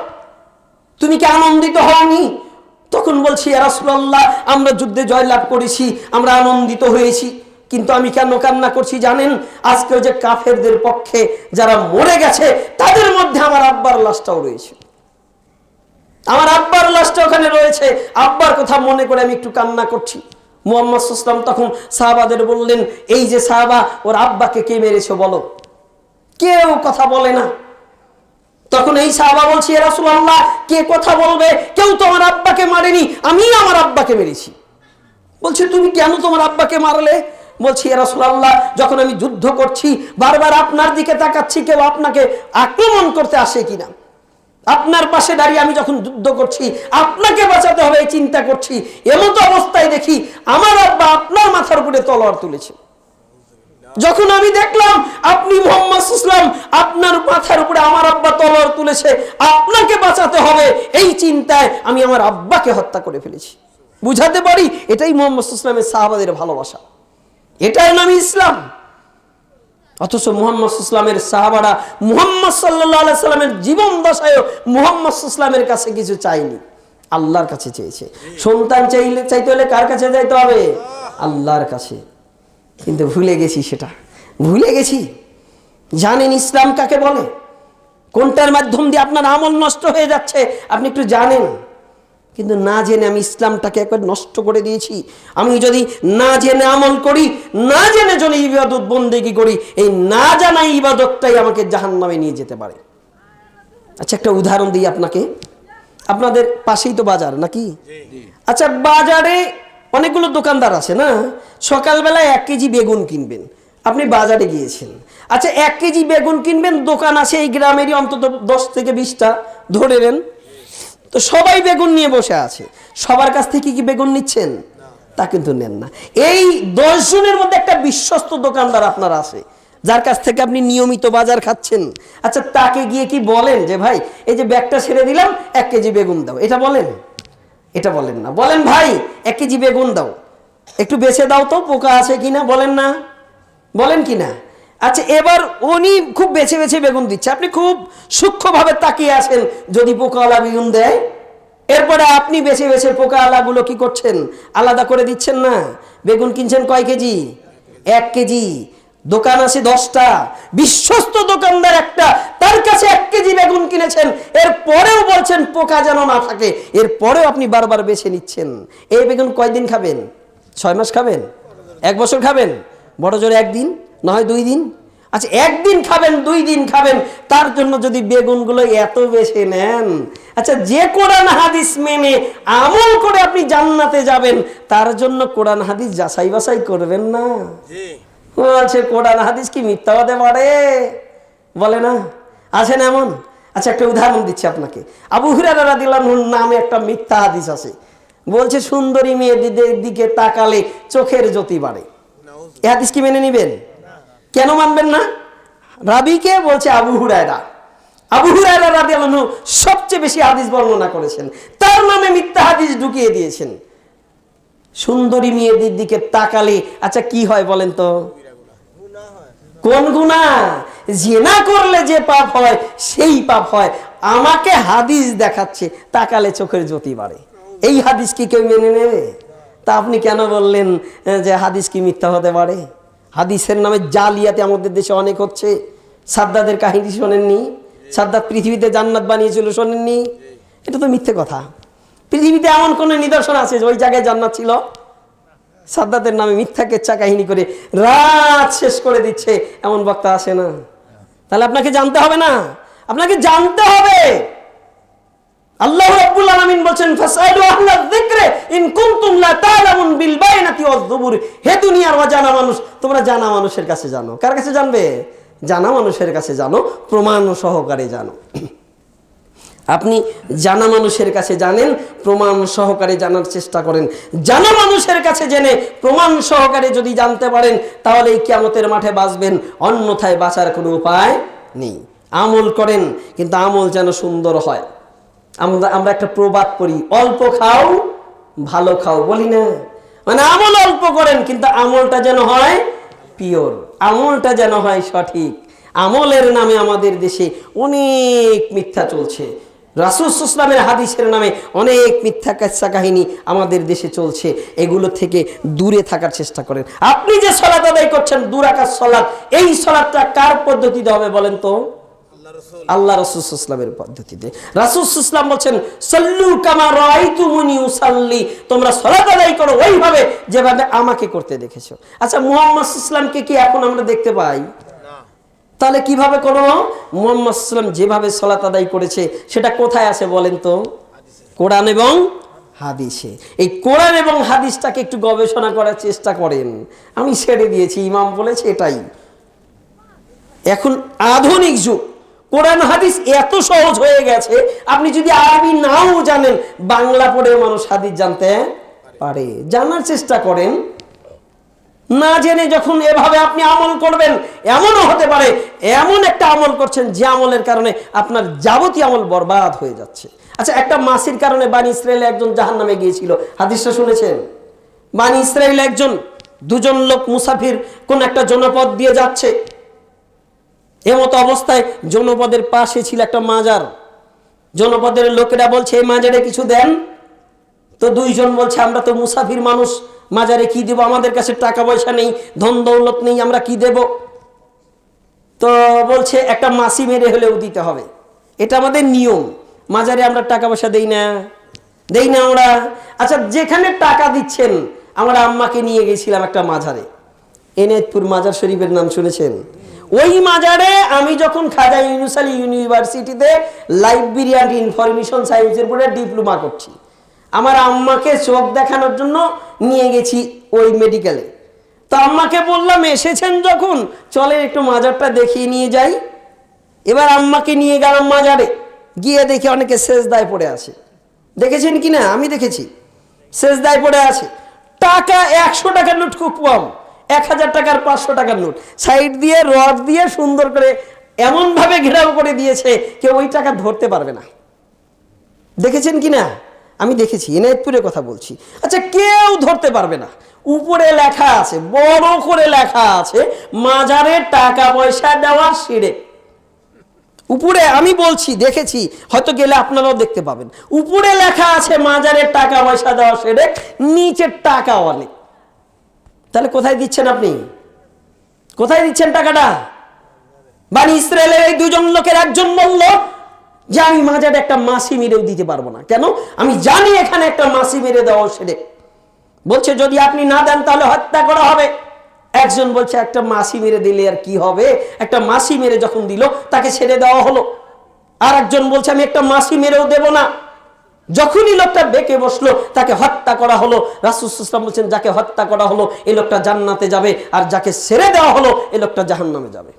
তুমি কি আনন্দিত হওনি? তখন বলছি, ইয়া রাসূলুল্লাহ, আমরা যুদ্ধে জয়লাভ করেছি, আমরা আনন্দিত হয়েছি, কিন্তু আমি কেন কান্না করছি জানেন? আজকে যে কাফেরদের পক্ষে যারা মরে গেছে তাদের মধ্যে আমার আব্বার লাশটাও রয়েছে, আমার আব্বার লাশটা ওখানে রয়েছে। আব্বার কথা মনে করে আমি একটু কান্না করছি। মুহাম্মদ সাল্লাল্লাহু আলাইহি ওয়াসাল্লাম তখন সাহাবাদের বললেন, এই যে সাহাবা, ওর আব্বাকে কে মেরেছে বলো? কেউ কথা বলে না। তখন এই সাহাবা বলছে, ইয়া রাসূলুল্লাহ, কে কথা বলবে? কেউ তো আমার আব্বাকে মারেনি, আমি আমার আব্বাকে মেরেছি। বলছে, তুমি কেন তোমার আব্বাকে মারলে? বলছি, ইয়া রাসূলুল্লাহ, যখন আমি যুদ্ধ করছি বারবার আপনার দিকে তাকাচ্ছি কেউ আপনাকে আক্রমণ করতে আসে কিনা। আপনার পাশে দাঁড়িয়ে আমি যখন যুদ্ধ করছি আপনাকে বাঁচাতে হবে এই চিন্তা করছি, এমতো অবস্থায় দেখি আমার আব্বা আপনার মাথার উপরে তলোয়ার তুলেছে। যখন আমি দেখলাম আপনি মুহাম্মদ সাল্লাল্লাহু আলাইহি ওয়াসাল্লাম, আপনার মাথার উপরে আমার আব্বা তলোয়ার তুলেছে, আপনাকে বাঁচাতে হবে এই চিন্তায় আমি আমার আব্বাকে হত্যা করে ফেলেছি। বুঝাতে পারি এটাই মুহাম্মদ সাল্লাল্লাহু আলাইহি ওয়াসাল্লামের সাহাবাদের ভালোবাসা, এটাই নামই ইসলাম। অথচ মুহাম্মদ সাল্লাল্লাহু আলাইহি ওয়াসাল্লামের সাহাবারা মুহাম্মদ সাল্লাল্লাহু আলাইহি ওয়াসাল্লামের জীবন দশায় মুহাম্মদ সাল্লাল্লাহু আলাইহি ওয়াসাল্লামের কাছে কিছু চাইনি, আল্লাহর কাছে চেয়েছে। সন্তান চাইতে হলে কার কাছে যাইতে হবে? আল্লাহর কাছে। কিন্তু ভুলে গেছি, সেটা ভুলে গেছি। জানেন ইসলাম কাকে বলে? কোনটার মাধ্যম দিয়ে আপনার আমল নষ্ট হয়ে যাচ্ছে আপনি একটু জানেন? কিন্তু না জেনে আমি ইসলামটাকে একবার নষ্ট করে দিয়েছি। আমি যদি না জেনে আমল করি, না জেনে যদি ইবাদত বন্দেগী করি, এই না জানা ইবাদতটাই আমাকে জাহান্নামে নিয়ে যেতে পারে। আচ্ছা, একটা উদাহরণ দিই আপনাকে। আপনাদের পাশেই তো বাজার নাকি? আচ্ছা, বাজারে অনেকগুলো দোকানদার আছে না? সকালবেলায় 1 কেজি বেগুন কিনবেন, আপনি বাজারে গিয়েছেন। আচ্ছা, 1 কেজি বেগুন কিনবেন, দোকান আছে এই গ্রামেরই অন্তত 10 থেকে 20টা ধরে নেন। তো সবাই বেগুন নিয়ে বসে আছে, সবার কাছ থেকে কি বেগুন নিচ্ছেন? তা কিন্তু নেন না। এই 10 জনের মধ্যে একটা বিশ্বস্ত দোকানদার আপনার আছে, যার কাছ থেকে আপনি নিয়মিত বাজার খাচ্ছেন। আচ্ছা, তাকে গিয়ে কি বলেন যে ভাই এই যে ব্যাগটা ছেড়ে দিলাম, 1 কেজি বেগুন দাও? এটা বলেন? এটা বলেন না। বলেন ভাই 1 কেজি বেগুন দাও, একটু বেছে দাও তো, পোকা আছে কিনা, বলেন না? বলেন কিনা? আচ্ছা, এবার উনি খুব বেছে বেছে বেগুন দিচ্ছে, আপনি খুব সূক্ষ্মভাবে তাকিয়ে আছেন যদি পোকাওয়ালা বেগুন দেয়। এরপরে আপনি বেছে বেছে পোকাওয়ালাগুলো কি করছেন? আলাদা করে দিচ্ছেন না। বেগুন কিনছেন কয় কেজি? 1 কেজি। দোকান আছে 10টা, বিশ্বস্ত দোকানদার একটা, তার কাছে 1 কেজি বেগুন কিনেছেন, এরপরেও বলছেন পোকা যেন না থাকে, এরপরেও আপনি বারবার বেছে নিচ্ছেন। এই বেগুন কয়দিন খাবেন? 6 মাস খাবেন? 1 বছর খাবেন? বড় জোরে 1 দিন, না হয় 2 দিন। আচ্ছা, 1 দিন খাবেন, 2 দিন খাবেন, তার জন্য যদি বেগুনগুলো এত বেছে নেন, আচ্ছা, যে কোরআন হাদিস মেনে আমল করে আপনি জান্নাতে যাবেন, তার জন্য কোরআন হাদিস যাচাই বাছাই করবেন না? বলছে কোরআন হাদিস কি মিথ্যা হতে পারে? বলে না? আছেন এমন? আচ্ছা, একটা উদাহরণ দিচ্ছি আপনাকে। আবু হুরায়রা রাদিয়াল্লাহু আনহু নামে একটা মিথ্যা হাদিস আছে, বলছে সুন্দরী মেয়েদের দিকে তাকালে চোখের জ্যোতি বাড়ে। এই হাদিস কি মেনে নিবেন? কেন মানবেন না? রাবীকে বলছে আবু হুরায়রা। আবু হুরায়রা রাদিয়াল্লাহু আনহু সবচেয়ে বেশি হাদিস বর্ণনা করেছেন, তার নামে মিথ্যা হাদিস ঢুকিয়ে দিয়েছেন। সুন্দরী মেয়েদের দিকে তাকালে আচ্ছা কি হয় বলেন তো? কোন গুনাহ? জিনা করলে যে পাপ হয় সেই পাপ হয়। আমাকে হাদিস দেখাচ্ছে তাকালে চোখের জ্যোতি বাড়ে, এই হাদিস কি কেউ মেনে নেবে? তা আপনি কেন বললেন যে হাদিস কি মিথ্যা হতে পারে? হাদিসের নামে জালিয়াতি আমাদের দেশে অনেক হচ্ছে। সাদ্দাদের কাহিনী শোনেননি? সাদ্দাত পৃথিবীতে জান্নাত বানিয়েছিল, শোনেননি? এটা তো মিথ্যে কথা। পৃথিবীতে এমন কোন নিদর্শন আছে যে ওই জায়গায় জান্নাত ছিল? সাদ্দাতের নামে মিথ্যা কেচ্ছা কাহিনী করে রাত শেষ করে দিচ্ছে এমন বক্তা আসে না? তাহলে আপনাকে জানতে হবে না? আপনাকে জানতে হবে। আল্লাহ রাব্বুল আলামিন বলেন ফাসআলু আহলা যিকরি ইন কুনতুম লা তা'লামুন বিল বাইনাতি ওয়াজ যুবুর। হে দুনিয়ার অজানা মানুষ, তোমরা জানা মানুষের কাছে জানো। কার কাছে জানবে? জানা মানুষের কাছে জানো, প্রমাণ সহকারে জানো। আপনি জানা মানুষের কাছে জানেন, প্রমাণ সহকারে জানার চেষ্টা করেন। জানা মানুষের কাছে জেনে প্রমাণ সহকারে যদি জানতে পারেন, তাহলে এই কিয়ামতের মাঠে বাঁচবেন, অন্যথায় বাঁচার কোনো উপায় নেই। আমল করেন, কিন্তু আমল যেন সুন্দর হয়। আমরা একটা প্রবাদ পড়ি, অল্প খাও ভালো খাও, বলি না? মানে আমল অল্প করেন, কিন্তু আমলটা যেন হয় পিওর, আমলটা যেন হয় সঠিক। আমলের নামে আমাদের দেশে অনেক মিথ্যা চলছে। রাসূল সাল্লাল্লাহু আলাইহি ওয়াসাল্লামের হাদিসের নামে অনেক মিথ্যা কিচ্ছা কাহিনী আমাদের দেশে চলছে। এগুলো থেকে দূরে থাকার চেষ্টা করেন। আপনি যে সালাত আদায় করছেন 2 রাকাত সালাত, এই সালাতটা কার পদ্ধতিতে হবে বলেন তো? আল্লাহ রাসূল সাল্লাল্লাহু আলাইহি ওয়াসাল্লামের পদ্ধতিতে। রাসূল সাল্লাল্লাহু আলাইহি ওয়াসাল্লাম বলেন সাল্লু কামা রাআইতুমুনি উসাল্লি, তোমরা সালাত আদায় করো ওইভাবে যেভাবে আমাকে করতে দেখেছো। আচ্ছা, মুহাম্মদ সাল্লাল্লাহু আলাইহি ওয়াসাল্লামকে কি এখন আমরা দেখতে পাই? তাহলে কিভাবে করব? মুহাম্মদ সাল্লাল্লাহু আলাইহি ওয়াসাল্লাম যেভাবে সালাত আদায় করেছে সেটা কোথায় আছে বলেন তো? কোরআন এবং হাদিসে। এই কোরআন এবং হাদিসটাকে একটু গবেষণা করার চেষ্টা করেন। আমি ছেড়ে দিয়েছি, ইমাম বলেছে এটাই। এখন আধুনিক যুগ, কোরআন হাদিস এত সহজ হয়ে গেছে, আপনি যদি আরবি নাও জানেন, বাংলা পড়েও মানুষ হাদিস জানতে পারে। জানার চেষ্টা করেন। না জেনে যখন এভাবে আপনি আমল করবেন, এমনও হতে পারে এমন একটা আমল করছেন যে আমলের কারণে আপনার যাবতীয় আমল বরবাদ হয়ে যাচ্ছে। আচ্ছা, একটা মাছির কারণে বানি ইসরায়েলে একজন জাহান্নামে গিয়েছিল, হাদিসটা শুনেছেন? বানি ইসরায়েলে দুজন লোক মুসাফির কোন একটা জনপদ দিয়ে যাচ্ছে। এমতো অবস্থায় জনপদের পাশে ছিল একটা মাজার। জনপদের লোকেরা বলছে এই মাজারে কিছু দেন। তো 2 জন বলছে আমরা তো মুসাফির মানুষ, মাজারে কি দেব, আমাদের কাছে টাকা পয়সা নেই, ধন দৌলত নেই, আমরা কি দেব? তো বলছে একটা মাছি মেরে হলেও দিতে হবে, এটা আমাদের নিয়ম, মাজারে আমরা টাকা পয়সা দেই না, দেই না আমরা? আচ্ছা, যেখানে টাকা দিচ্ছেন, আমরা আম্মাকে নিয়ে গেছিলাম একটা মাজারে, এনায়েতপুর মাজার শরীফের নাম শুনেছেন? ওই মাজারে আমি যখন খাজা ইউনুস আলী ইউনিভার্সিটিতে লাইব্রেরি অ্যান্ড ইনফরমেশন সায়েন্সের উপরে ডিপ্লোমা করছি, আমার আম্মাকে চোখ দেখানোর জন্য নিয়ে গেছি ওই মেডিকেলে। তো আম্মাকে বললাম, এসেছেন যখন চলে একটু মাজারটা দেখিয়ে নিয়ে যাই। এবার আম্মাকে নিয়ে গেলাম মাজারে, গিয়ে দেখি অনেকে সেজদায় পড়ে আছে। দেখেছেন কি না? আমি দেখেছি, সেজদায় পড়ে আছে। টাকা 100 টাকার নোট খুব কম, 1000 টাকার 500 টাকার নোট সাইড দিয়ে রড দিয়ে সুন্দর করে এমন ভাবে ঘেরাও করে দিয়েছে কেউ ওই টাকা ধরতে পারবে না। দেখেছেন কি না? আমি দেখেছি, এনায়েতপুরের কথা বলছি। আচ্ছা, কেউ ধরতে পারবে না। উপরে লেখা আছে, বড় করে লেখা আছে, মাজারে টাকা পয়সা দেওয়ার শিরক। উপরে আমি বলছি, দেখেছি, হয়তো গেলে আপনারাও দেখতে পাবেন। উপরে লেখা আছে মাজারে টাকা পয়সা দেওয়া শিরক, নিচে টাকা অনেক। তাহলে কোথায় দিচ্ছেন আপনি? কোথায় দিচ্ছেন টাকাটা? বানি ইসরায়েলের এই দুজন লোকের একজন বলল যে আমি মাজারে একটা মাসি মেরেও দিতে পারবো না। কেন? আমি জানি এখানে একটা মাসি মেরে দেওয়া শিরক। বলছে যদি আপনি না দেন তাহলে হত্যা করা হবে। একজন বলছে একটা মাসি মেরে দিলে আর কি হবে, একটা মাসি মেরে যখন দিল তাকে ছেড়ে দেওয়া হলো। আর একজন বলছে আমি একটা মাসি মেরেও দেব না। যখনই লোকটা বেঁকে বসলো তাকে হত্যা করা হলো। রাসূল সাল্লাল্লাহু আলাইহি ওয়াসাল্লাম বলছেন যাকে হত্যা করা হলো এই লোকটা জান্নাতে যাবে, আর যাকে ছেড়ে দেওয়া হলো এই লোকটা জাহান্নামে যাবে।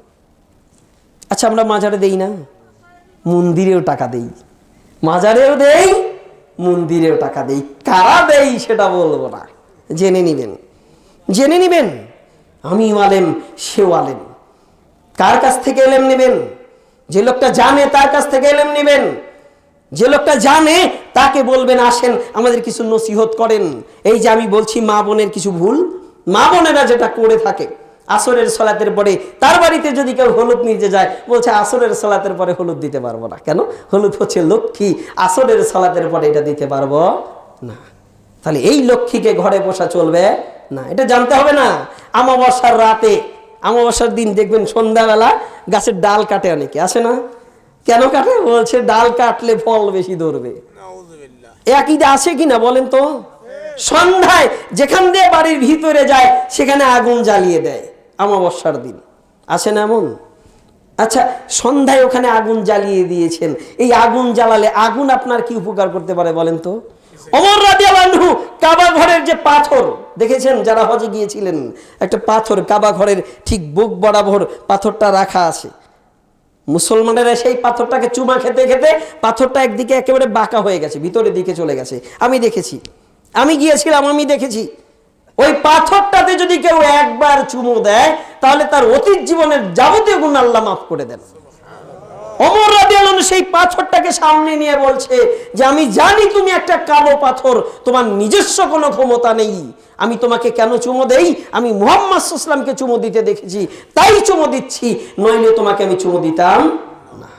আচ্ছা, আমরা মাজারে দেই না? মন্দিরেও টাকা দেই, মাজারেও দেই, মন্দিরেও টাকা দেই। কারা দেই সেটা বলবো না, জেনে নিবেন, জেনে নিবেন। আমি আলেম, সেও আলেম। কার কাছ থেকে এলেম নেবেন? যে লোকটা জানে তার কাছ থেকে এলেম নেবেন। যে লোকটা জানে তাকে বলবেন আসেন আমাদের কিছু নসিহত করেন। এই যে আমি বলছি মা বোনের কিছু ভুল, মা বোনেরা যেটা করে থাকে, আসরের সালাতের পরে তার বাড়িতে যদি কেউ হলুদ নিতে যায়, বলছে আসরের সালাতের পরে হলুদ দিতে পারবো না। কেন? হলুদ হচ্ছে লক্ষ্মী, আসরের সালাতের পরে এটা দিতে পারবো না। তাহলে এই লক্ষ্মীকে ঘরে বসা চলবে না, এটা জানতে হবে না। অমাবস্যার রাতে, অমাবস্যার দিন দেখবেন সন্ধ্যাবেলা গাছের ডাল কাটে অনেকে, আসে না? কেন কাটে? বলছে ডাল কাটলে ফল বেশি ধরবে। একই আছে কিনা বলেন তো? সন্ধ্যায় যেখান দিয়ে বাড়ির ভিতরে যায় সেখানে আগুন জ্বালিয়ে দেয় অমাবস্যার দিন, আসে না এমন? আচ্ছা, সন্ধ্যায় ওখানে আগুন জ্বালিয়ে দিয়েছেন, এই আগুন জ্বালালে আগুন আপনার কি উপকার করতে পারে বলেন তো? ওমর রাদিয়াল্লাহু আনহু কাবা ঘরের যে পাথর দেখেছেন, যারা হজে গিয়েছিলেন, একটা পাথর কাবা ঘরের ঠিক বুক বরাবর পাথরটা রাখা আছে। মুসলমানেরা সেই পাথরটাকে চুমা খেতে খেতে পাথরটা একদিকে একেবারে বাঁকা হয়ে গেছে, ভিতরের দিকে চলে গেছে। আমি দেখেছি, আমি গিয়েছিলাম, আমি দেখেছি। ওই পাথরটাতে যদি কেউ একবার চুমো দেয় তাহলে তার অতীত জীবনের যাবতীয় গুনাহ আল্লাহ মাফ করে দেন। ওমর রাদিয়াল্লাহু আনহু সেই পাথরটাকে সামনে নিয়ে বলছে যে আমি জানি তুমি একটা কালো পাথর, তোমার নিজস্ব কোনো ক্ষমতা নেই, আমি তোমাকে কেন চুমো দেই? আমি মুহাম্মদ সাল্লাল্লাহু আলাইহি ওয়াসাল্লামকে চুমো দিতে দেখেছি তাই চুমো দিচ্ছি, নইলে তোমাকে আমি চুমো দিতাম না।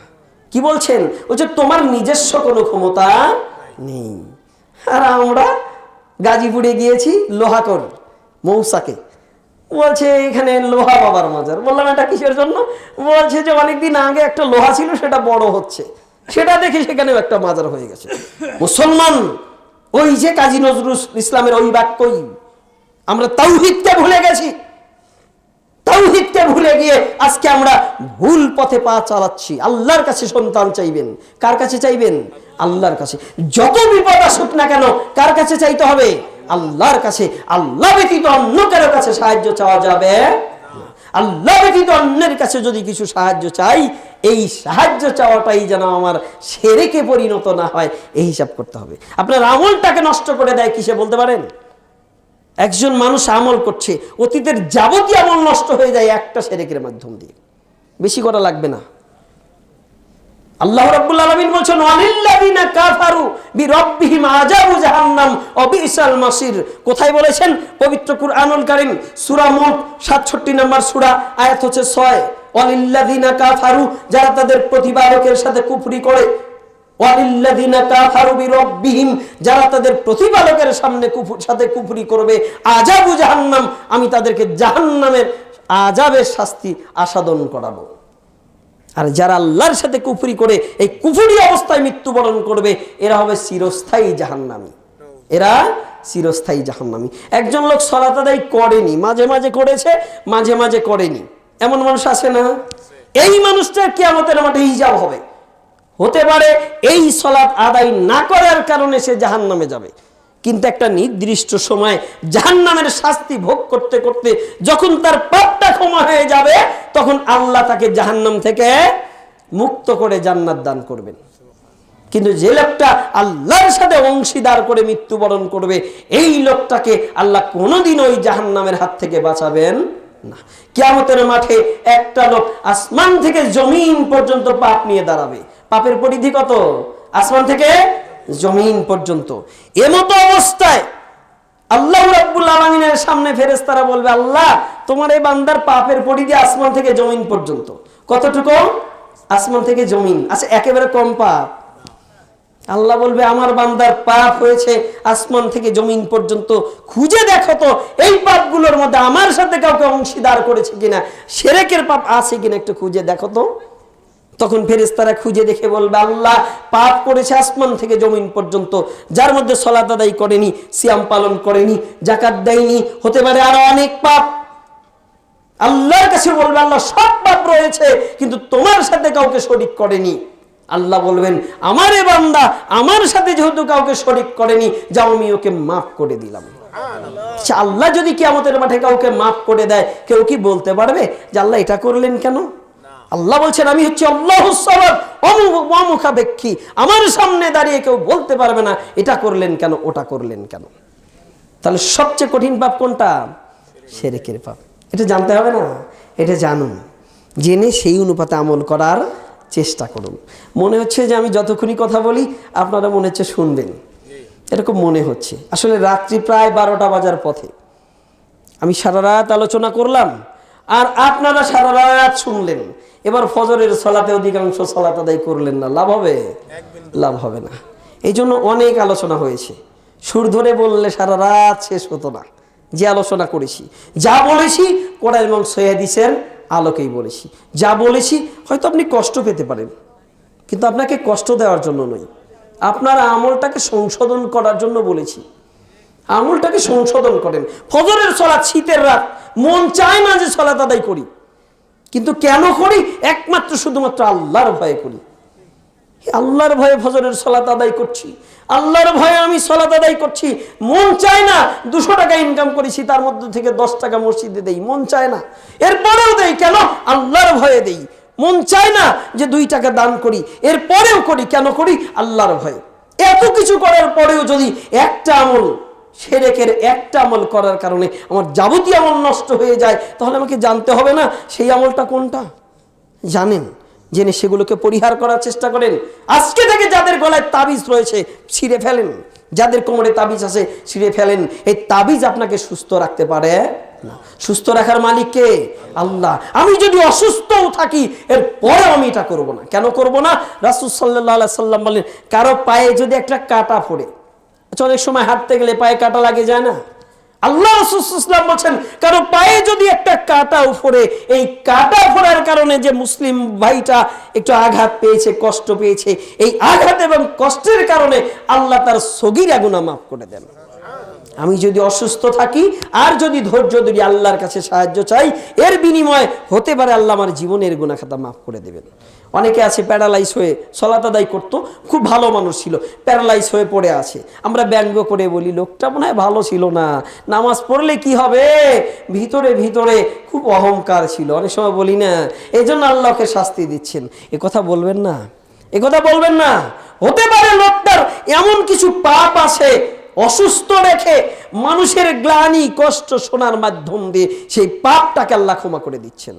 কি বলছেন? বলছে তোমার নিজস্ব কোনো ক্ষমতা নেই। আর আমরা গাজীপুরে গিয়েছি লোহাকর মৌসাকে, বলছে এখানে লোহা বাবার মাজার। বললাম এটা কিসের জন্য? বলছে যে অনেকদিন আগে একটা লোহা ছিল সেটা বড় হচ্ছে, সেটা দেখে সেখানেও একটা মাজার হয়ে গেছে। মুসলমান, ওই যে কাজী নজরুল ইসলামের ওই বাক্যই, আমরা তাওহীদকে ভুলে গেছি। তাওহীদকে ভুলে গিয়ে আজকে আমরা ভুল পথে পা চালাচ্ছি। আল্লাহর কাছে সন্তান চাইবেন। কার কাছে চাইবেন? আল্লাহর কাছে। যত বিপদ আসুক না কেন কার কাছে চাইতে হবে? আল্লাহর কাছে। আল্লাহ ব্যতীত অন্য কারো কাছে সাহায্য চাওয়া যাবে না। আল্লাহ ব্যতীত অন্যের কাছে যদি কিছু সাহায্য চাই, এই সাহায্য চাওয়াটাই যেন আমার শিরকে পরিণত না হয়, এই হিসাব করতে হবে। আপনার আমলটাকে নষ্ট করে দেয় কিসে বলতে পারেন? একজন মানুষ আমল করছে, অতীতের যাবতীয় আমল নষ্ট হয়ে যায় একটা শিরকের মাধ্যম দিয়ে। বেশি করা লাগবে না। আল্লাহ রাব্বুল আলামিন বলেন ওয়ালিল্লাযিনা কাফারু বিরাব্বিহিম আযাবু জাহান্নাম ওয়া বিসাল মাসির। কোথায় বলেছেন? পবিত্র কুরআনুল কারীম সূরা মুলক 67 নম্বর সূরা, আয়াত হচ্ছে 6। ওয়ালিল্লাযিনা কাফারু, যারা তাদের প্রতিপালকের সাথে কুফরি করে, ওয়ালিল্লাযিনা কাফারু বিরাব্বিহিম, যারা তাদের প্রতিপালকের সাথে কুফরি করবে, আযাবু জাহান্নাম, আমি তাদেরকে জাহান্নামের আযাবের শাস্তি আস্বাদন করাবো। আর যারা আল্লাহর সাথে কুফরি করে এই কুফরি অবস্থায় মৃত্যুবরণ করবে এরা হবে চিরস্থায়ী জাহান্নামী, এরা চিরস্থায়ী জাহান্নামী। একজন লোক সালাত আদায় করেনি, মাঝে মাঝে করেছে, মাঝে মাঝে করেনি, এমন মানুষ আছে না? এই মানুষটা কিয়ামতের মাঠে হিসাব হবে। হতে পারে এই সালাত আদায় না করার কারণে সে জাহান্নামে যাবে, কিন্তু একটা নির্দিষ্ট সময় জাহান্নামের শাস্তি ভোগ করতে করতে যখন তার পাপটা ক্ষমা হয়ে যাবে তখন আল্লাহ তাকে জাহান্নাম থেকে মুক্ত করে জান্নাত দান করবেন। কিন্তু যে লোকটা আল্লাহর সাথে অংশীদার করে মৃত্যুবরণ করবে এই লোকটাকে আল্লাহ কোনোদিন ওই জাহান্নামের হাত থেকে বাঁচাবেন না। কিয়ামতের মাঠে একটা লোক আসমান থেকে জমিন পর্যন্ত পাপ নিয়ে দাঁড়াবে। পাপের পরিধি কত? আসমান থেকে জমিন পর্যন্ত। এমতো অবস্থায় আল্লাহ রাব্বুল আলামিনের সামনে ফেরেশতারা বলবে, আল্লাহ তোমার এই বান্দার পাপের পরিধি আসমান থেকে জমিন পর্যন্ত। কতটুকু? আসমান থেকে জমিন। আচ্ছা, একেবারে কম পাপ? আল্লাহ বলবে আমার বান্দার পাপ হয়েছে আসমান থেকে জমিন পর্যন্ত, খুঁজে দেখো তো এই পাপগুলোর মধ্যে আমার সাথে কাউকে অংশীদার করেছে কিনা, শিরকের পাপ আছে কিনা একটু খুঁজে দেখো তো। তখন ফেরেশতারা খুঁজে দেখে বলবে, আল্লাহ পাপ করেছে আসমান থেকে জমিন পর্যন্ত, যার মধ্যে সালাত আদায় করেনি, সিয়াম পালন করেনি, যাকাত দেয়নি, হতে পারে আরো অনেক পাপ। আল্লাহর কাছে বলবে, আল্লাহ সব পাপ রয়েছে কিন্তু তোমার সাথে কাউকে শরীক করেনি। আল্লাহ বলবেন, আমারে বান্দা আমার সাথে যেহেতু কাউকে শরীক করেনি, যাও আমি ওকে মাফ করে দিলাম। আল্লাহ যদি কিয়ামতের মাঠে কাউকে মাফ করে দেয়, কেউ কি বলতে পারবে যে আল্লাহ এটা করলেন কেন? আল্লাহ বলছেন, আমি হচ্ছে আল্লাহুস সামাদ অমুখাপেক্ষী, আমার সামনে দাঁড়িয়ে কেউ বলতে পারবে না এটা করলেন কেন, ওটা করলেন কেন। তাহলে সবচেয়ে কঠিন পাপ কোনটা? শিরকের পাপ। এটা জানতে হবে না? এটা জানুন, জেনে সেই অনুপাতে আমল করার চেষ্টা করুন। মনে হচ্ছে যে আমি যতক্ষণই কথা বলি আপনারা মনে হচ্ছে শুনবেন, এরকম মনে হচ্ছে। আসলে রাত্রি প্রায় 12টা বাজার পথে আমি সারা রাত আলোচনা করলাম আর আপনারা সারা রাত শুনলেন। এবার ফজরের সালাতে অধিকাংশ সালাত আদায় করলেন না, লাভ হবে? লাভ হবে না। এই জন্য অনেক আলোচনা হয়েছে, সুর ধরে বললে সারা রাত শেষ হতো না। যে আলোচনা করেছি, যা বলেছি কোরআন এবং সহিহ হাদিসের আলোকেই বলেছি। যা বলেছি হয়তো আপনি কষ্ট পেতে পারেন, কিন্তু আপনাকে কষ্ট দেওয়ার জন্য নয়, আপনার আমলটাকে সংশোধন করার জন্য বলেছি। আমলটাকে সংশোধন করেন। ফজরের সালাত, শীতের রাত, মন চায় না যে সালাত আদায় করি, কিন্তু কেন করি? একমাত্র শুধুমাত্র আল্লাহর ভয়ে করি। আল্লাহর ভয়ে ফজরের সালাত আদায় করছি, আল্লাহর ভয়ে আমি সালাত আদায় করছি। মন চায় না 200 টাকা ইনকাম করেছি, তার মধ্যে থেকে 10 টাকা মসজিদে দেই, মন চায় না। এরপরেও দেই কেন? আল্লাহর ভয়ে দেই। মন চায় না যে 2 টাকা দান করি, এরপরেও করি। কেন করি? আল্লাহর ভয়ে। এত কিছু করার পরেও যদি একটা আমল, শিরকের একটা আমল করার কারণে আমার যাবতীয় আমল নষ্ট হয়ে যায়, তাহলে আমাকে জানতে হবে না সেই আমলটা কোনটা? জানেন, জেনে সেগুলোকে পরিহার করার চেষ্টা করেন। আজকে থেকে যাদের গলায় তাবিজ রয়েছে ছিঁড়ে ফেলেন, যাদের কোমরে তাবিজ আছে ছিঁড়ে ফেলেন। এই তাবিজ আপনাকে সুস্থ রাখতে পারে না। সুস্থ রাখার মালিক কে? আল্লাহ। আমি যদি অসুস্থও থাকি এরপরে আমি এটা করব না। কেন করব না? রাসূল সাল্লাল্লাহু আলাইহি সাল্লাম বলেন, কারো পায়ে যদি একটা কাঁটা ফোড়ে, অনেক সময় হাঁটতে গেলে পায়ে কাঁটা লাগে যায় না? আল্লাহ রাসূল সাল্লাল্লাহু আলাইহি ওয়াসাল্লাম বলেন, কারো পায়ে যদি একটা কাঁটা ফোড়ে, এই কাঁটা ফোড়ার কারণে যে মুসলিম ভাইটা একটু আঘাত পেয়েছে, কষ্ট পেয়েছে, এই আঘাত এবং কষ্টের কারণে আল্লাহ তার সগীরা গুনাহ মাফ করে দেন। আমি যদি অসুস্থ থাকি আর যদি ধৈর্য ধরি, আল্লাহর কাছে সাহায্য চাই, এর বিনিময়ে হতে পারে আল্লাহ আমার জীবনের গুনাহ খাতা মাফ করে দেবেন। অনেকে আছে প্যারালাইজ হয়ে সালাত আদায় করতো, খুব ভালো মানুষ ছিল, প্যারালাইজ হয়ে পড়ে আছে। আমরা ব্যঙ্গ করে বলি, লোকটা মনে হয় ভালো ছিল না, নামাজ পড়লে কি হবে, ভিতরে ভিতরে খুব অহংকার ছিল। অনেক সময় বলি না, এই জন্য আল্লাহকে শাস্তি দিচ্ছেন। এ কথা বলবেন না, এ কথা বলবেন না। হতে পারে লোকটার এমন কিছু পাপ আছে, অসুস্থ রেখে মানুষের গ্লানি কষ্ট শোনার মাধ্যম দিয়ে সেই পাপটাকে আল্লাহ ক্ষমা করে দিচ্ছেন।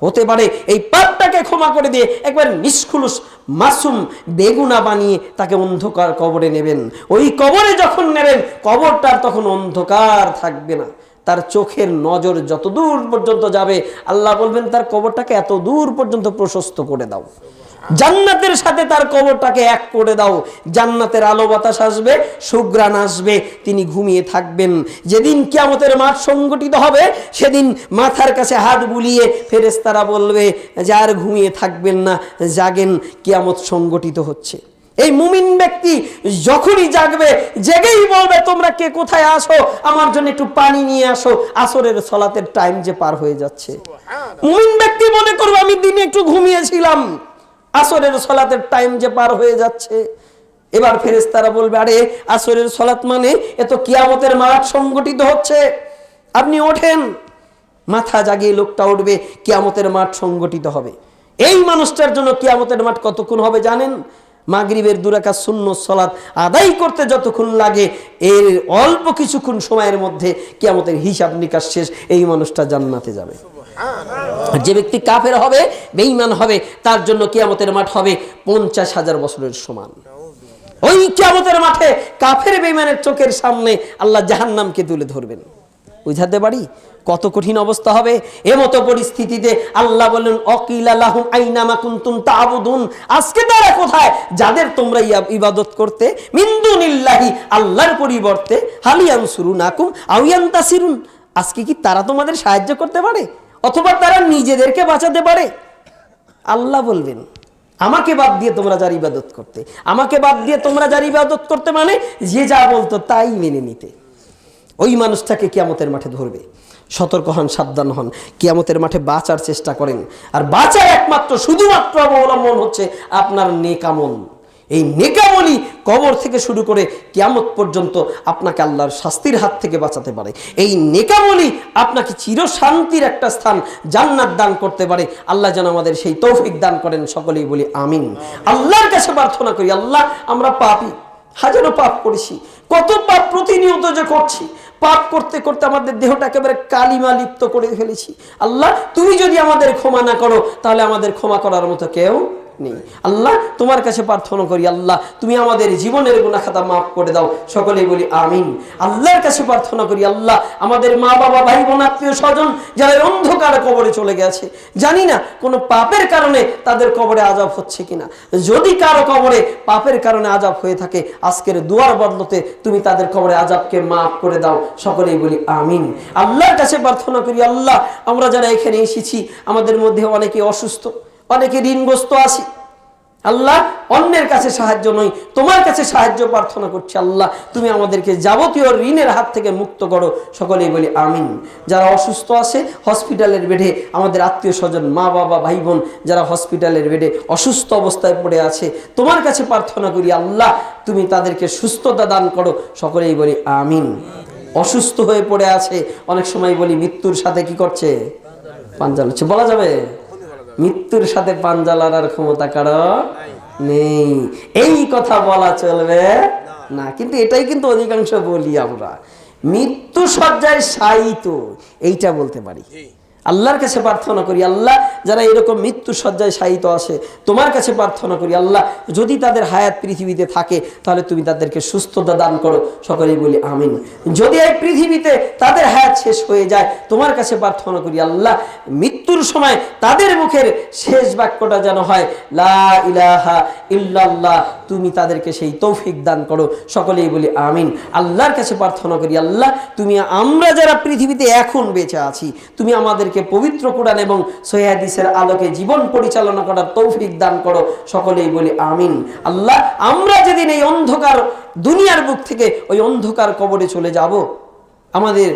হতে পারে এই পাপটাকে ক্ষমা করে দিয়ে একবার নিষ্খুলুস মাসুম বেগুনা বানিয়ে তাকে অন্ধকার কবরে নেবেন। ওই কবরে যখন নেবেন, কবরটার তখন অন্ধকার থাকবে না। তার চোখের নজর যত দূর পর্যন্ত যাবে, আল্লাহ বলবেন তার কবরটাকে এত দূর পর্যন্ত প্রশস্ত করে দাও। জান্নাতের সাথে তার কবরটাকে এক করে দাও, জান্নাতের আলো বাতাস আসবে, সুঘ্রাণ আসবে, তিনি ঘুমিয়ে থাকবেন। যেদিন কিয়ামতের মাঠ সংগঠিত হবে সেদিন মাথার কাছে হাত বুলিয়ে ফেরেশতারা বলবে যে আর ঘুমিয়ে থাকবেন না, জাগেন, কিয়ামত সংগঠিত হচ্ছে। এই মুমিন ব্যক্তি যখনই জাগবে, জেগেই বলবে তোমরা কে কোথায় আসো, আমার জন্য একটু পানি নিয়ে আসো, আসরের সালাতের টাইম যে পার হয়ে যাচ্ছে। মুমিন ব্যক্তি মনে করবে আমি দিনে একটু ঘুমিয়েছিলাম, আসরের সালাতের টাইম যে পার হয়ে যাচ্ছে। এবার ফেরেশতারা বলবে আরে আসরের সালাত মানে এ তো কিয়ামতের মাঠ সংগঠিত হচ্ছে, আপনি ওঠেন। মাথা জাগিয়ে লোকটা উঠবে, কিয়ামতের মাঠ সংগঠিত হবে। এই মানুষটার জন্য কিয়ামতের মাঠ কতক্ষণ হবে জানেন? মাগরিবের 2 রাকাত সুন্নত সালাত আদায় করতে যতক্ষণ লাগে, এর অল্প কিছুক্ষণ সময়ের মধ্যে কিয়ামতের হিসাব নিকাশ শেষ, এই মানুষটা জান্নাতে যাবে। আর যে ব্যক্তি কাফের হবে, বেঈমান হবে, তার জন্য কিয়ামতের মাঠ হবে 50,000 বছরের সমান। ওই কিয়ামতের মাঠে কাফের বেঈমানের চোখের সামনে আল্লাহ জাহান্নামকে তুলে ধরবেন। বুঝাতে পারি কত কঠিন অবস্থা হবে। এমতো পরিস্থিতিতে আল্লাহ বলেন অকিলা লাহুম আইনা মা কুনতুম তা'বুদুন, আজকে তারা কোথায় যাদের তোমরা ইবাদত করতে, মিন দুনিল্লাহি, আল্লাহর পরিবর্তে, হাল ইয়ানসুরুনাকুম আও ইয়ানতাসিরুন, আজকে কি তারা তোমাদের সাহায্য করতে পারে অথবা তারা নিজেদেরকে বাঁচাতে পারে? আল্লাহ বলবেন আমাকে বাদ দিয়ে তোমরা যার ইবাদত করতে, আমাকে বাদ দিয়ে তোমরা যার ইবাদত করতে মানে যে যা বলতো তাই মেনে নিতে। ওই মানুষটাকে কিয়ামতের মাঠে ধরবে। সতর্ক হন, সাবধান হন, কিয়ামতের মাঠে বাঁচার চেষ্টা করেন। আর বাঁচার একমাত্র শুধুমাত্র অবলম্বন হচ্ছে আপনার নেকামল। এই নেকামলই কবর থেকে শুরু করে কিয়ামত পর্যন্ত আপনাকে আল্লাহর শাস্তির হাত থেকে বাঁচাতে পারে। এই নেকামলই আপনাকে চিরশান্তির একটা স্থান জান্নাত দান করতে পারে। আল্লাহ যেন আমাদের সেই তৌফিক দান করেন, সকলেই বলি আমিন। আল্লাহর কাছে প্রার্থনা করি, আল্লাহ আমরা পাপী, হাজারো পাপ করেছি, কত পাপ প্রতিনিয়ত যে করছি, পাপ করতে করতে আমাদের দেহটা একেবারে কালিমা লিপ্ত করে ফেলেছি। আল্লাহ তুমি যদি আমাদের ক্ষমা না করো তাহলে আমাদের ক্ষমা করার মতো কেউ নেই। আল্লাহ তোমার কাছে প্রার্থনা করি, আল্লাহ তুমি আমাদের জীবনের গুনাহ খাতা মাফ করে দাও, সকলেই বলি আমিন। আল্লাহর কাছে প্রার্থনা করি, আল্লাহ আমাদের মা বাবা, ভাই বোন, আত্মীয় স্বজন যারা অন্ধকার কবরে চলে গেছে, জানি না কোনো পাপের কারণে তাদের কবরে আযাব হচ্ছে কিনা, যদি কারো কবরে পাপের কারণে আযাব হয়ে থাকে আজকের দুয়ার বদলতে তুমি তাদের কবরে আযাবকে মাফ করে দাও, সকলেই বলি আমিন। আল্লাহর কাছে প্রার্থনা করি, আল্লাহ আমরা যারা এখানে এসেছি আমাদের মধ্যে অনেকে অসুস্থ, অনেকে ঋণগ্রস্ত আছি, আল্লাহ অন্যের কাছে সাহায্য নয় তোমার কাছে সাহায্য প্রার্থনা করছি। আল্লাহ তুমি আমাদেরকে যাবতীয় ঋণের হাত থেকে মুক্ত করো, সকলেই বলি আমিন। যারা অসুস্থ আছে হসপিটালের বেডে, আমাদের আত্মীয় স্বজন, মা বাবা, ভাই বোন যারা হসপিটালের বেডে অসুস্থ অবস্থায় পড়ে আছে, তোমার কাছে প্রার্থনা করি, আল্লাহ তুমি তাদেরকে সুস্থতা দান করো, সকলেই বলি আমিন। অসুস্থ হয়ে পড়ে আছে, অনেক সময় বলি মৃত্যুর সাথে কি করছে, পাঞ্জা লড়ছে, বলা যাবে মৃত্যুর সাথে পাঞ্জা লড়ার ক্ষমতা কারো নেই, এই কথা বলা চলবে না। কিন্তু এটাই কিন্তু অধিকাংশ বলি আমরা, মৃত্যু শয্যায় শায়িত, এইটা বলতে পারি। আল্লাহর কাছে প্রার্থনা করি, আল্লাহ যারা এরকম মৃত্যু শয্যায় শায়িত আছে তোমার কাছে প্রার্থনা করি, আল্লাহ যদি তাদের হায়াত পৃথিবীতে থাকে তাহলে তুমি তাদেরকে সুস্থতা দান করো, সকলেই বলি আমিন। যদি এই পৃথিবীতে তাদের হায়াত শেষ হয়ে যায় তোমার কাছে প্রার্থনা করি, আল্লাহ মৃত্যুর সময় তাদের মুখের শেষ বাক্যটা যেন হয় লা ইলাহা ইল্লাল্লাহ, তুমি তাদেরকে সেই তৌফিক দান করো, সকলেই বলি আমিন। আল্লাহর কাছে প্রার্থনা করি, আল্লাহ তুমি আমরা যারা পৃথিবীতে এখন বেঁচে আছি তুমি আমাদেরকে পবিত্র কোরআন এবং সহিহ হাদিসের আলোকে জীবন পরিচালনা করার তৌফিক দান করো, সকলেই বলি আমিন। আল্লাহ আমরা যেদিন এই অন্ধকার দুনিয়ার বুক থেকে ওই অন্ধকার কবরে চলে যাব, আমাদের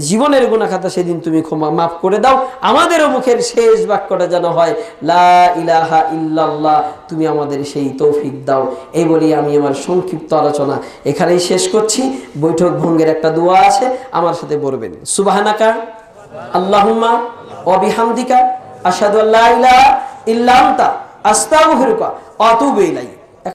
জীবনের গুনাহ খাতা সেদিন তুমি ক্ষমা মাফ করে দাও, আমাদেরও মুখের শেষ বাক্যটা যেন হয় লা ইলাহা ইল্লাল্লাহ, তুমি আমাদের সেই তৌফিক দাও। এই বলি আমি আমার সংক্ষিপ্ত আলোচনা এখানেই শেষ করছি। বৈঠক ভঙ্গের একটা দোয়া আছে, আমার সাথে পড়বেন। সুবহানাকা আল্লাহুম্মা ওয়া বিহামদিকা আশহাদু আল্লা ইলাহা ইল্লা আনতা আস্তাগফিরুকা ওয়া আতুবু ইলাইক।